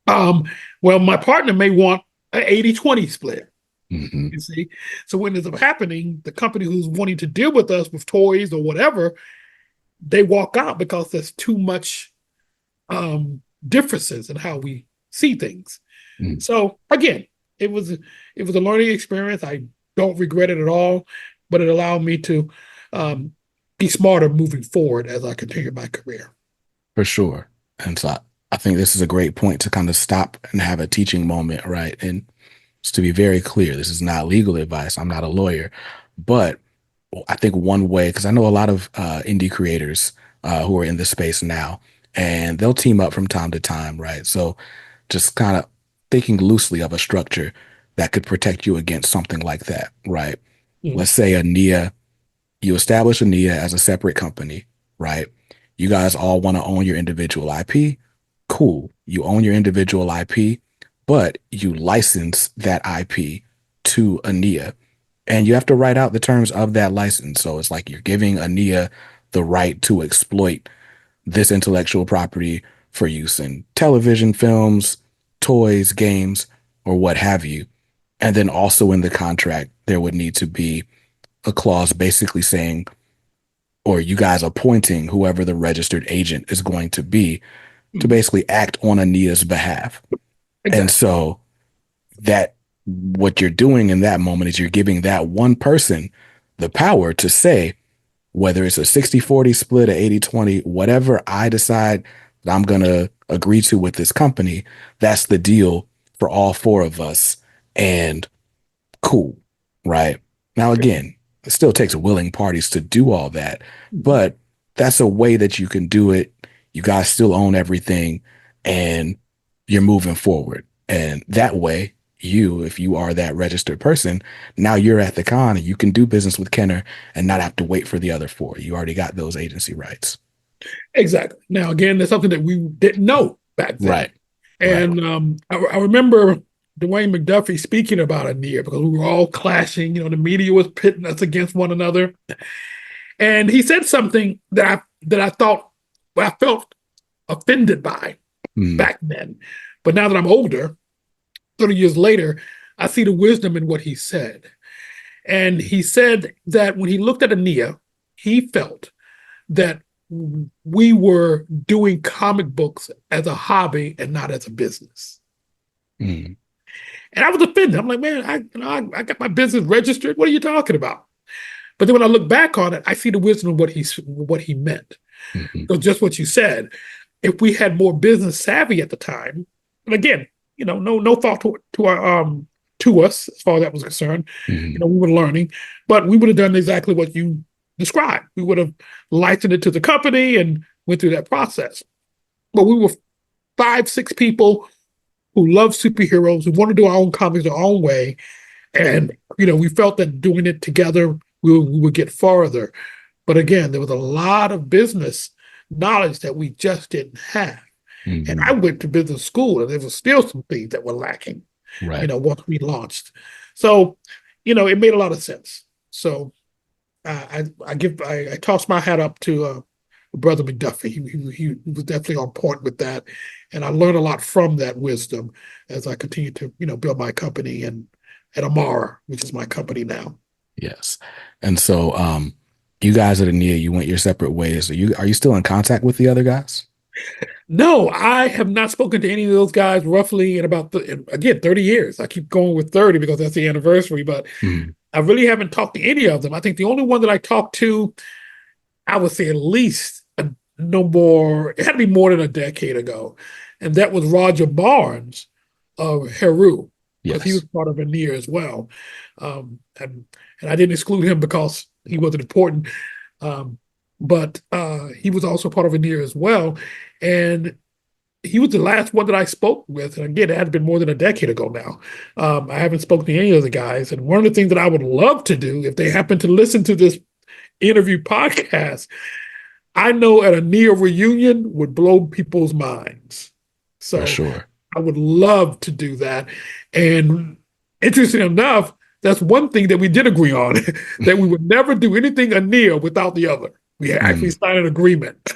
Well, my partner may want an 80-20 split. Hmm. You see? So what ends up happening, the company who's wanting to deal with us with toys or whatever, they walk out because there's too much differences in how we see things. Hmm. So again, it was a learning experience. I don't regret it at all, but it allowed me to um, be smarter moving forward as I continue my career. For sure. And so I think this is a great point to kind of stop and have a teaching moment, right? And just to be very clear, this is not legal advice. I'm not a lawyer, but I think one way, because I know a lot of indie creators who are in this space now, and they'll team up from time to time, right? So just kind of thinking loosely of a structure that could protect you against something like that, right? Mm, Let's say a NIA, you establish a NIA as a separate company, right? You guys all want to own your individual IP. Cool. You own your individual IP, but you license that IP to a NIA. And you have to write out the terms of that license. So it's like you're giving a NIA the right to exploit this intellectual property for use in television, films, toys, games, or what have you. And then also in the contract, there would need to be a clause basically saying, or you guys appointing whoever the registered agent is going to be to mm, basically act on Ania's behalf. And exactly. so that what you're doing in that moment is you're giving that one person the power to say, whether it's a 60-40 split, a 80-20, whatever I decide that I'm going to agree to with this company, that's the deal for all four of us. And cool, right? Now, again, it still takes willing parties to do all that, Mhm. but that's a way that you can do it. You guys still own everything and you're moving forward. And that way, if you are that registered person, now you're at the con and you can do business with Kenner and not have to wait for the other four. You already got those agency rights. Exactly. Now, again, that's something that we didn't know back then. Right, right. And I remember Dwayne McDuffie speaking about ANIA because we were all clashing. The media was pitting us against one another, and he said something that I thought, well, I felt offended by Mm, back then. But now that I'm older, 30 years later, I see the wisdom in what he said. And he said that when he looked at ANIA, he felt that we were doing comic books as a hobby and not as a business. mm, And I was offended. I'm like, man, I got my business registered. What are you talking about? But then when I look back on it, I see the wisdom of what he meant. mhm. So just what you said, if we had more business savvy at the time, and again, no fault to us as far as that was concerned. Mhm. We were learning, but we would have done exactly what you described. We would have licensed it to the company and went through that process. But we were five, six people who love superheroes, who want to do our own comics our own way. And, we felt that doing it together, we would get farther. But again, there was a lot of business knowledge that we just didn't have. And I Mhm. went to business school, and there was still some things that were lacking, Right. once we launched. So, it made a lot of sense. So I toss my hat up to Brother McDuffie. He was definitely on point with that, and I learned a lot from that wisdom as I continue to build my company and at AMARA, which is my company now. Yes. And so you guys at ANIA, you went your separate ways. Are you still in contact with the other guys? No, I have not spoken to any of those guys roughly in about again 30 years. I keep going with 30 because that's the anniversary, but Mm, I really haven't talked to any of them. I think the only one that I talked to, I would say at least no more, it had to be more than a decade ago. And that was Roger Barnes of Heru, because he was yes. part of ANIA as well. And I didn't exclude him because he wasn't important. Um, but he was also part of ANIA as well. And he was the last one that I spoke with. And again, it had been more than a decade ago now. I haven't spoken to any of the guys. And one of the things that I would love to do, if they happen to listen to this interview podcast, I know at a ANIA reunion would blow people's minds. For So sure. I would love to do that. And interesting enough, that's one thing that we did agree on, that we would never do anything ANIA without the other. We actually Mm, signed an agreement.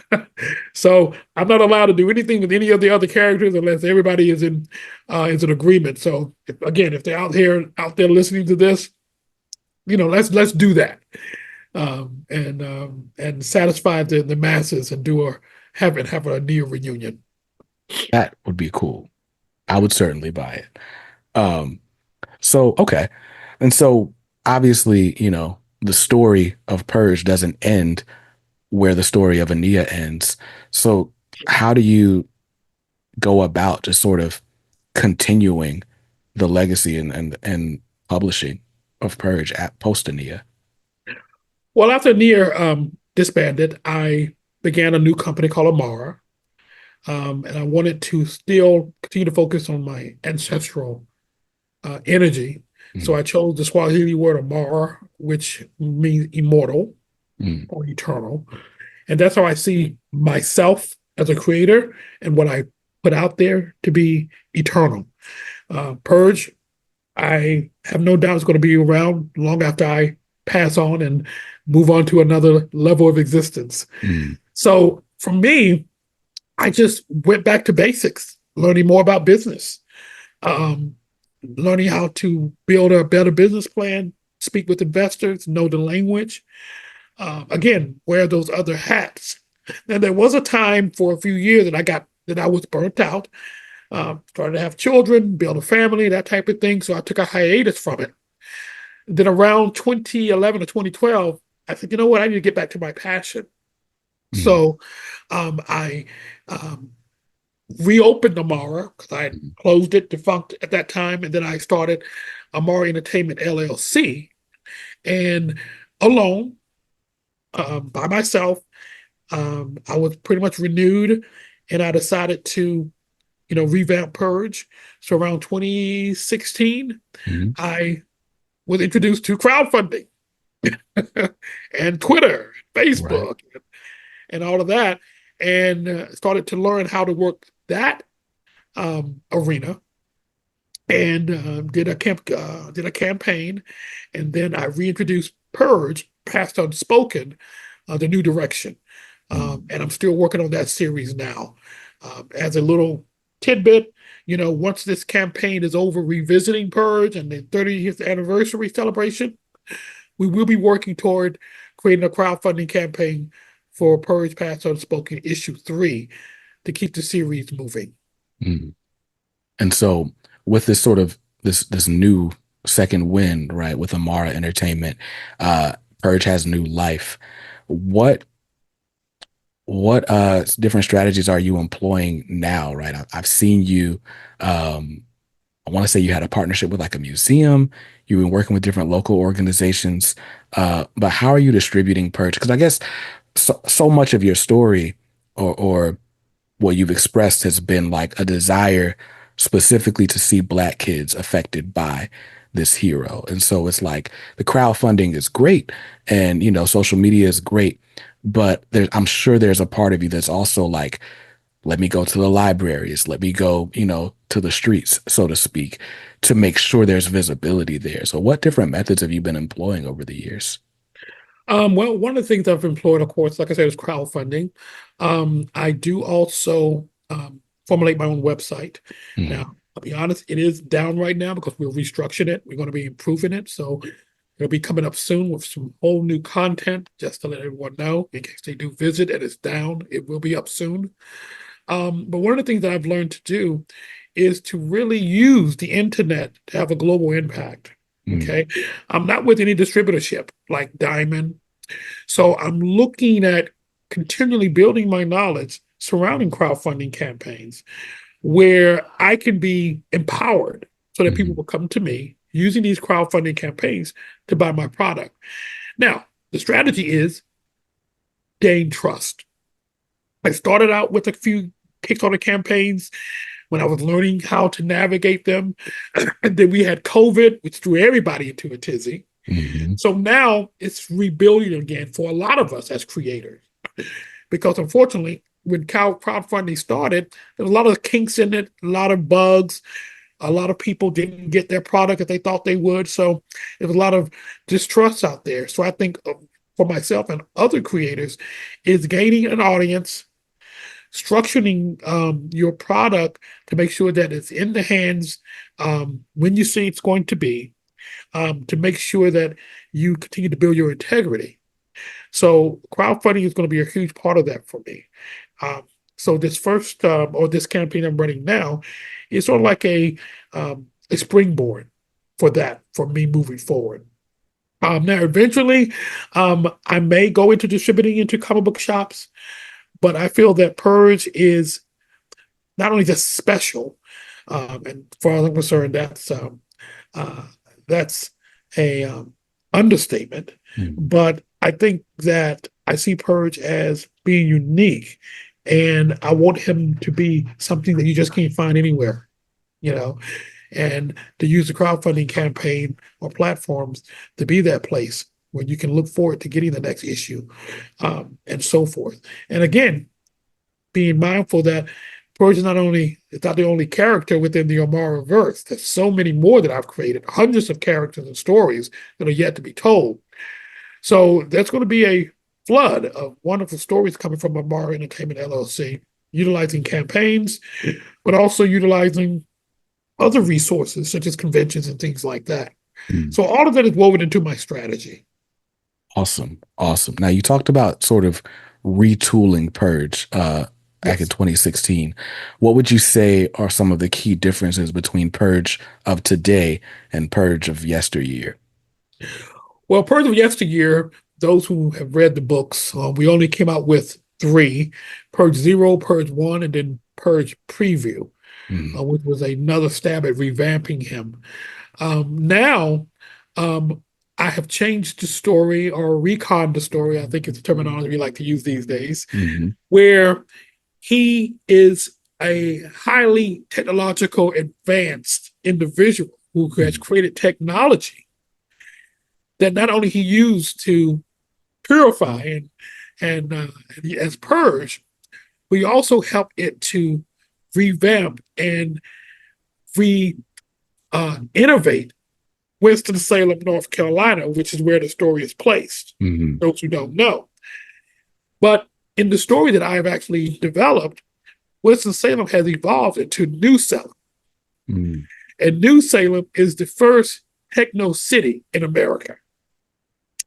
So I'm not allowed to do anything with any of the other characters unless everybody is in agreement. So again, if they're out there listening to this, let's do that, and satisfy the masses and have a ANIA reunion. that would be cool. I would certainly buy it. So okay. And so obviously, the story of Purge doesn't end where the story of ANIA ends. So how do you go about just sort of continuing the legacy and publishing of Purge at post ANIA? Well, after ANIA disbanded, I began a new company called AMARA, and I wanted to still continue to focus on my ancestral energy. So Mm, I chose the Swahili word AMARA, which means immortal mm, or eternal. And that's how I see myself as a creator and what I put out there to be eternal. Purge, I have no doubt is going to be around long after I pass on and move on to another level of existence. mm, So for me, I just went back to basics, learning more about business, um, learning how to build a better business plan, speak with investors, know the language. Again, wear those other hats. And there was a time for a few years that I was burnt out, started to have children, build a family, that type of thing. So I took a hiatus from it. Then around 2011 or 2012, I said, you know what, I need to get back to my passion. mm, So I reopened AMARA because I had mm. closed it, defunct at that time, and then I started AMARA Entertainment LLC, and alone, by myself, I was pretty much renewed, and I decided to, revamp Purge. So around 2016, Mhm. I was introduced to crowdfunding and Twitter, Right. Facebook, and all of that, and started to learn how to work that arena. and did a campaign, and then I reintroduced Purge, passed unspoken, the new direction, Mm, and I'm still working on that series now. As a little tidbit, once this campaign is over, revisiting Purge and the 30th anniversary celebration, we will be working toward creating a crowdfunding campaign for Purge Past Unspoken issue 3 to keep the series moving. mm. And so with this sort of this new second wind, right, with AMARA Entertainment, uh, Purge has new life. What what different strategies are you employing now, right? I've seen you I want to say you had a partnership with like a museum. You've been working with different local organizations. But how are you distributing Purge? Because I guess so much of your story or what you've expressed has been like a desire specifically to see Black kids affected by this hero. And so it's like the crowdfunding is great and, social media is great. But I'm sure there's a part of you that's also like, let me go to the libraries, let me go, to the streets, so to speak, to make sure there's visibility there. So what different methods have you been employing over the years? Well, one of the things I've employed, of course, like I said, is crowdfunding. I do also formulate my own website. Mhm. Now, I'll be honest, it is down right now because we're restructuring it. We're going to be improving it. So it'll be coming up soon with some whole new content, just to let everyone know in case they do visit and it's down. It will be up soon. But one of the things that I've learned to do is to really use the internet to have a global impact. Mhm. Okay. I'm not with any distributorship like Diamond. So I'm looking at continually building my knowledge surrounding crowdfunding campaigns where I can be empowered so that people Mhm. will come to me using these crowdfunding campaigns to buy my product. Now, the strategy is gain trust. I started out with a few Kickstarter campaigns when I was learning how to navigate them. And then we had COVID, which threw everybody into a tizzy. Mhm. So now it's rebuilding again for a lot of us as creators. Because unfortunately, when crowdfunding started, there was a lot of kinks in it, a lot of bugs. A lot of people didn't get their product that they thought they would. So there was a lot of distrust out there. So I think for myself and other creators is gaining an audience, structuring your product to make sure that it's in the hands when you say it's going to be, to make sure that you continue to build your integrity. So crowdfunding is going to be a huge part of that for me. Um, so this first or this campaign I'm running now is sort of like a springboard for that for me moving forward. Now, eventually, I may go into distributing into comic book shops, but I feel that Purge is not only just special, and as far as I'm concerned, uh, that's a understatement. Mhm. But I think that I see Purge as being unique, and I want him to be something that you just can't find anywhere, you know, and to use the crowdfunding campaign or platforms to be that place where you can look forward to getting the next issue, and so forth. And again, being mindful that Purge is not only it's not the only character within the Amara verse. There's so many more that I've created, hundreds of characters and stories that are yet to be told. So there's going to be a flood of wonderful stories coming from AMARA Entertainment LLC, utilizing campaigns, but also utilizing other resources such as conventions and things like that. Mhm. So all of that is woven into my strategy. Awesome. Awesome. Now you talked about sort of retooling Purge back in Yes. 2016. What would you say are some of the key differences between Purge of today and Purge of yesteryear? Well, Purge of Yesteryear, those who have read the books, we only came out with three: Purge Zero, Purge One, and then Purge Preview, Mhm. which was another stab at revamping him. Now, um, I have changed the story or recon the story, I think it's the terminology we like to use these days, Mhm. where he is a highly technological, advanced individual who has Mhm. created technology that not only he used to purify and as purge, we also help it to revamp and innovate Winston-Salem, North Carolina, which is where the story is placed. Hmm. Those who don't know. But in the story that I have actually developed, Winston-Salem has evolved into New Salem. Mm. And New Salem is the first techno city in America.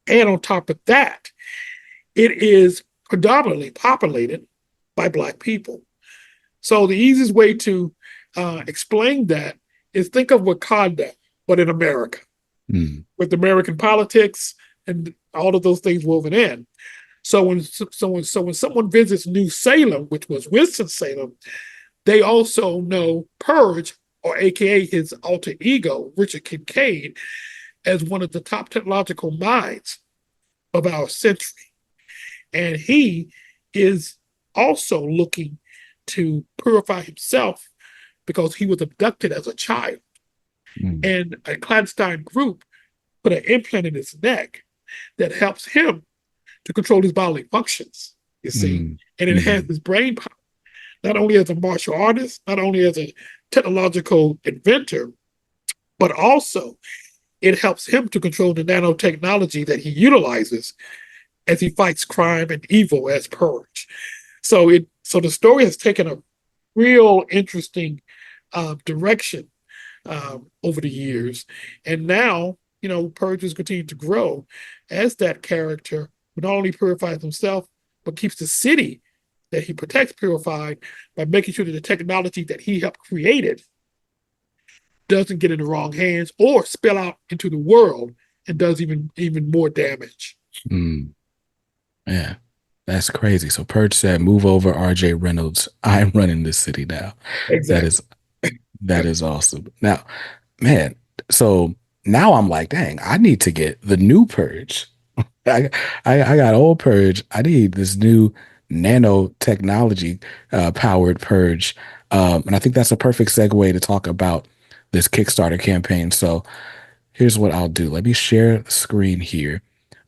And on top of that, it is predominantly populated by Black people. So the easiest way to explain that is think of Wakanda, but in America, Mm. with American politics and all of those things woven in. So when someone visits New Salem, which was Winston Salem, they also know Purge, or AKA his alter ego, Richard Kincaid, as one of the top technological minds of our century. And he is also looking to purify himself because he was abducted as a child. Mm. And a clandestine group put an implant in his neck that helps him to control his bodily functions, you see, Mm. and enhance Mm. his brain power, not only as a martial artist, not only as a technological inventor, but also it helps him to control the nanotechnology that he utilizes as he fights crime and evil as Purge. So the story has taken a real interesting direction over the years, and now Purge has continued to grow as that character who not only purifies himself but keeps the city that he protects purified by making sure that the technology that he helped created doesn't get in the wrong hands or spill out into the world and does even more damage. Mm. Yeah, that's crazy. So Purge said, "Move over, R.J. Reynolds. I'm running this city now." That Exactly. is that is awesome. Now, man, so now I'm like, dang, I need to get the new Purge. I, I got old Purge. I need this new nanotechnology powered Purge. And I think that's a perfect segue to talk about this Kickstarter campaign. So here's what I'll do. Let me share the screen here.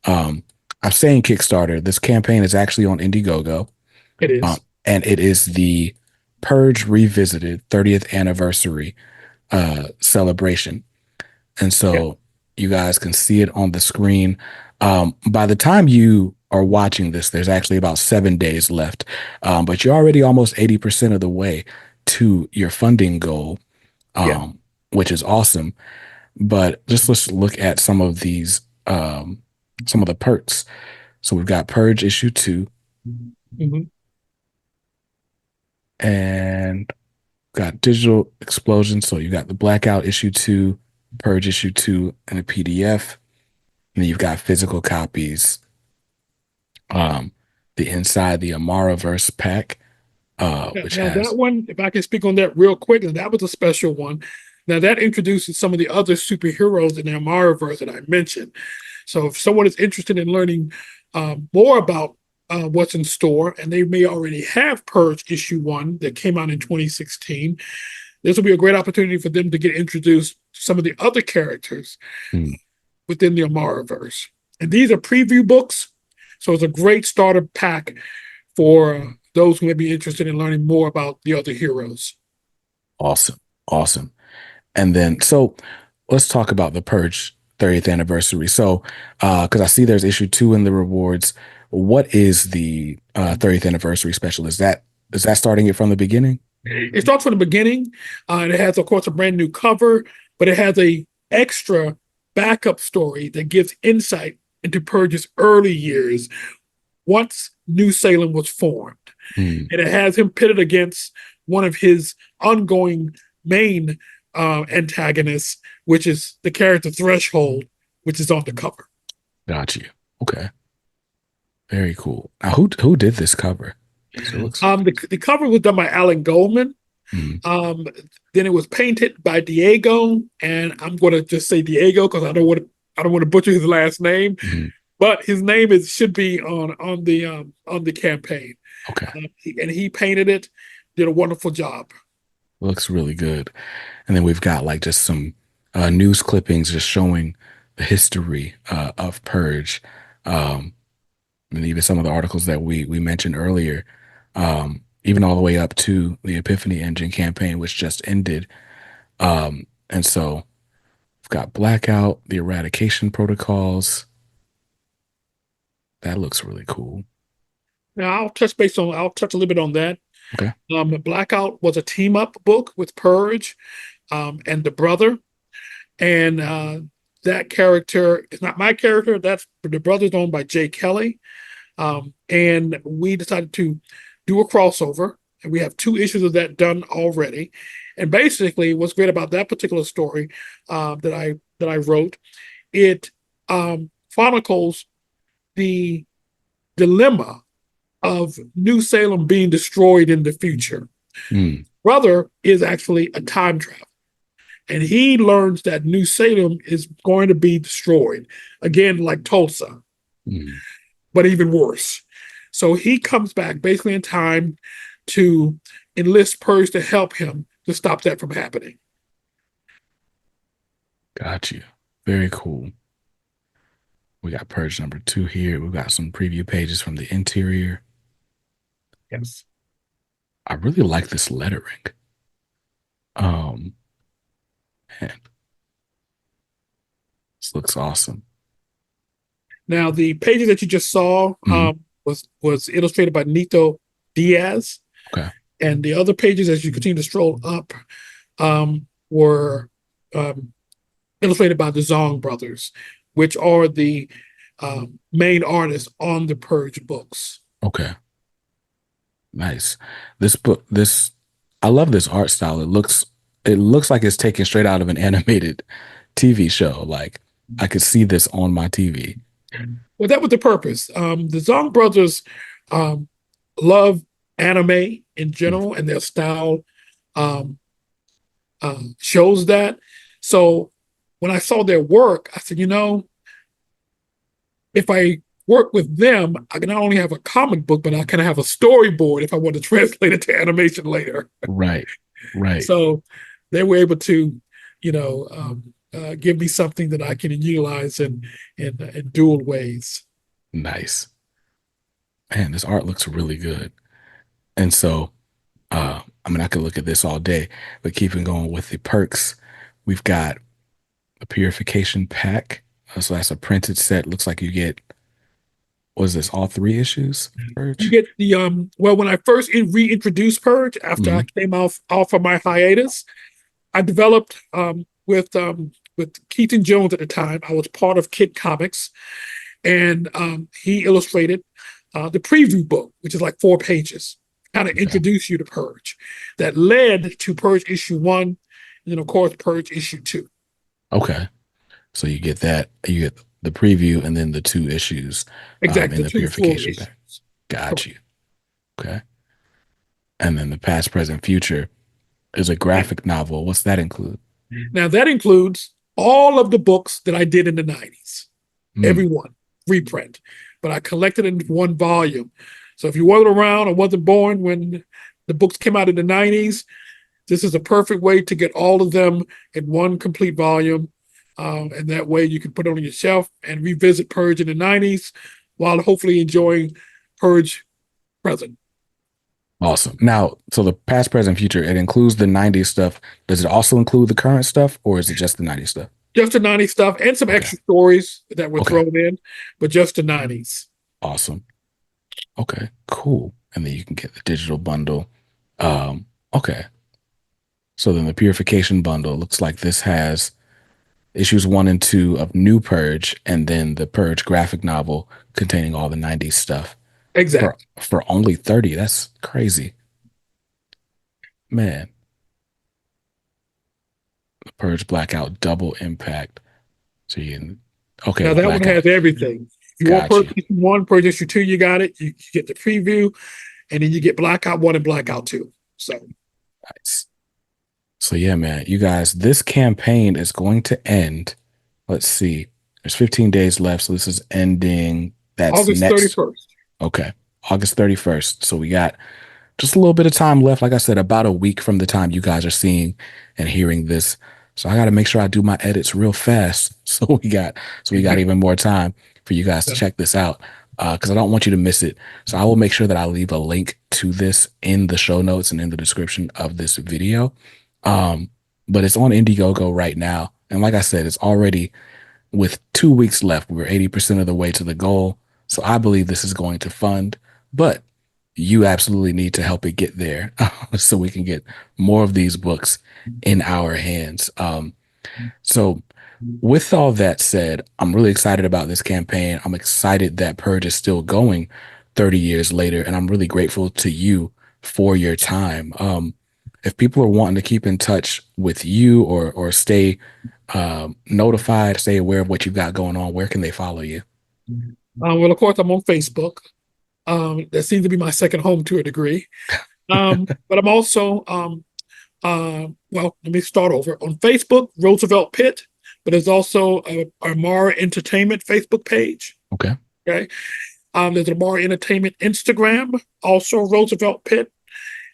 Um, I'm saying Kickstarter. This campaign is actually on Indiegogo, It is. and it is the Purge Revisited 30th anniversary celebration. And Yeah. so you guys can see it on the screen. By the time you are watching this, there's actually about 7 days left, but you're already almost 80% of the way to your funding goal, Yeah. um, which is awesome. But just let's look at some of the perks. So we've got Purge issue 2 Mhm. and got Digital Explosion. So you got the Blackout issue 2, Purge issue 2, and a PDF. And then you've got physical copies, um, the inside the AMARA verse pack, which Now that has one, if I can speak on that real quick, and that was a special one. Now that introduces some of the other superheroes in the AMARA verse that I mentioned. So if someone is interested in learning more about what's in store, and they may already have Purge issue 1 that came out in 2016, this will be a great opportunity for them to get introduced to some of the other characters mm, within the AMARA verse. And these are preview books, so it's a great starter pack for those who may be interested in learning more about the other heroes. awesome, awesome. And then so let's talk about the Purge 30th anniversary. So because I see there's issue 2 in the rewards. What is the 30th anniversary special? Is that starting it from the beginning? It starts from the beginning, and it has, of course, a brand new cover, but it has a extra backup story that gives insight into Purge's early years once New Salem was formed. Mm, And it has him pitted against one of his ongoing main antagonists, which is the character Threshold, which is on the cover. got you. Okay. Very cool. Now, who did this cover? Because it looks. The cover was done by Alan Goldman. Mm, Um, then it was painted by Diego, and I'm going to just say Diego because I don't want to butcher his last name, mm, but his name is should be on the campaign. okay. And he painted it, did a wonderful job. Looks really good. And then we've got like just some news clippings just showing the history of Purge. Um, and even some of the articles that we mentioned earlier, even all the way up to the Epiphany Engine campaign, which just ended. And so got Blackout, the eradication protocols. That looks really cool. Now I'll touch a little bit on that. Okay. Blackout was a team up book with Purge and the brother. And that character is not my character. That's the brother's owned by Jay Kelly. And we decided to do a crossover. And we have two issues of that done already. And basically, what's great about that particular story that I wrote, it chronicles the dilemma of New Salem being destroyed in the future. Mm, Brother is actually a time traveler, and he learns that New Salem is going to be destroyed again, like Tulsa, mm. but even worse. So he comes back basically in time to enlist Purge to help him to stop that from happening. Got you. Very cool. We got Purge number 2 here. We've got some preview pages from the interior. Yes. I really like this lettering. Um, Man, this looks awesome. Now the pages that you just saw Mhm. was illustrated by Nito Diaz, Okay. and the other pages, as you continue to stroll up, were um, illustrated by the Zong brothers, which are the main artists on the Purge books. Okay. Nice. This book, I love this art style. It looks like it's taken straight out of an animated TV show. Like I could see this on my TV. Well, that was the purpose. The Zong brothers um, love anime in Mm. general, and their style um, shows that. So when I saw their work, I said, if I work with them, I can not only have a comic book, but I can have a storyboard if I want to translate it to animation later. Right. Right. So they were able to, give me something that I can utilize in dual ways. Nice. Man, this art looks really good. And so, I mean, I could look at this all day, but keeping going with the perks, we've got a purification pack. So that's a printed set. Looks like you get, was this all 3 issues? You Purge? get the well, when I first reintroduced Purge after I Hmm. came off of my hiatus, I developed with Keaton Jones at the time. I was part of Kid Comics, and he illustrated the preview book, which is like 4 pages, kind of Okay. introduce you to Purge. That led to Purge issue 1, and then of course Purge issue 2. Okay. So you get that, you get the preview and then the 2 issues Exactly, in the the two full purification issues. pack. Got you. Okay. And then the past, present, future is a graphic novel. What's that include? Now that includes all of the books that I did in the 90s, every Mm, one, reprint, but I collected it in one volume. So if you weren't around or wasn't born when the books came out in the 90s, this is a perfect way to get all of them in one complete volume. And that way you can put it on your shelf and revisit Purge in the 90s while hopefully enjoying Purge present. awesome. Now, so the past, present, future, it includes the 90s stuff. Does it also include the current stuff or is it just the 90s stuff? Just the 90s stuff and some Okay. extra stories that were Okay. thrown in, but just the 90s. Awesome. Okay. Cool. And then you can get the digital bundle. Okay. So then the purification bundle looks like this has issues 1 and 2 of New Purge, and then the Purge graphic novel containing all the 90s stuff for Exactly. only 30. That's crazy. Man, the Purge Blackout double impact. So you can, okay, Now the that one blackout. has everything. If you want Got Purge you. issue 1, Purge issue 2, you got it. You get the preview, and then you get Blackout 1 and Blackout 2. So Nice. So yeah, man, you guys, this campaign is going to end. Let's see. There's 15 days left, so this is ending. That's August next. 31st. Okay. August 31st. So we got just a little bit of time left. Like I said, about a week from the time you guys are seeing and hearing this. So I got to make sure I do my edits real fast. So we got even more time for you guys to check this out. Because I don't want you to miss it. So I will make sure that I leave a link to this in the show notes and in the description of this video. Um, but it's on Indiegogo right now. And like I said, it's already with 2 weeks left. We're 80% of the way to the goal. So I believe this is going to fund, but you absolutely need to help it get there so we can get more of these books in our hands. So with all that said, I'm really excited about this campaign. I'm excited that Purge is still going 30 years later, and I'm really grateful to you for your time. If people are wanting to keep in touch with you or stay notified, stay aware of what you've got going on, where can they follow you? Well, of course, I'm on Facebook. That seems to be my second home to a degree. But I'm also, well, let me start over. On Facebook, Roosevelt Pitt, but there's also a AMARA Entertainment Facebook page. Okay. Okay. There's an AMARA Entertainment Instagram, also Roosevelt Pitt.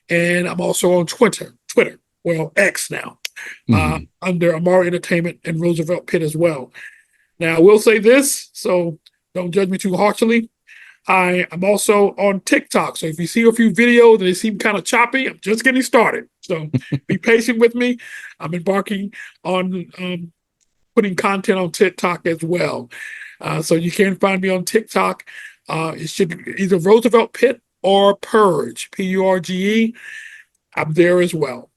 And I'm also on Twitter, well, X now, Mhm. under AMARA Entertainment and Roosevelt Pitt as well. Now, I will say this, so don't judge me too harshly. I am also on TikTok. So if you see a few videos and they seem kind of choppy, I'm just getting started. So be patient with me. I'm embarking on putting content on TikTok as well. So you can find me on TikTok. It should be either Roosevelt Pitt or Purge, Purge. I'm there as well.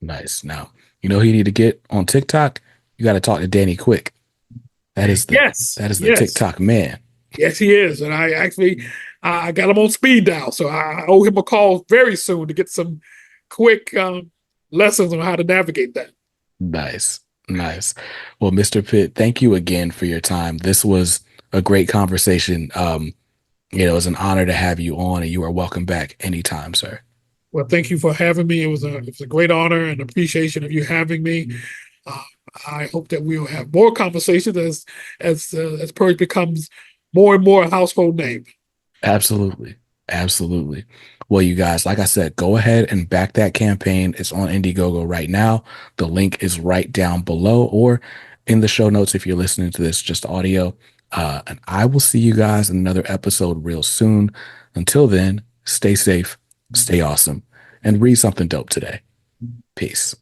Nice. Now, you know who you need to get on TikTok? You got to talk to Danny Quick. That is the Yes, that is the yes, TikTok man. yes, he is. And I actually I got him on speed dial. So I owe him a call very soon to get some quick lessons on how to navigate that. Nice. Nice. Well, Mr. Pitt, thank you again for your time. This was a great conversation. It was an honor to have you on, and you are welcome back anytime, sir. Well, thank you for having me. It was a great honor and appreciation of you having me. Uh, I hope that we'll have more conversations as Purge becomes more and more a household name. Absolutely. Absolutely. Well, you guys, like I said, go ahead and back that campaign. It's on Indiegogo right now. The link is right down below or in the show notes if you're listening to this just audio. And I will see you guys in another episode real soon. Until then, stay safe, stay awesome, and read something dope today. Peace.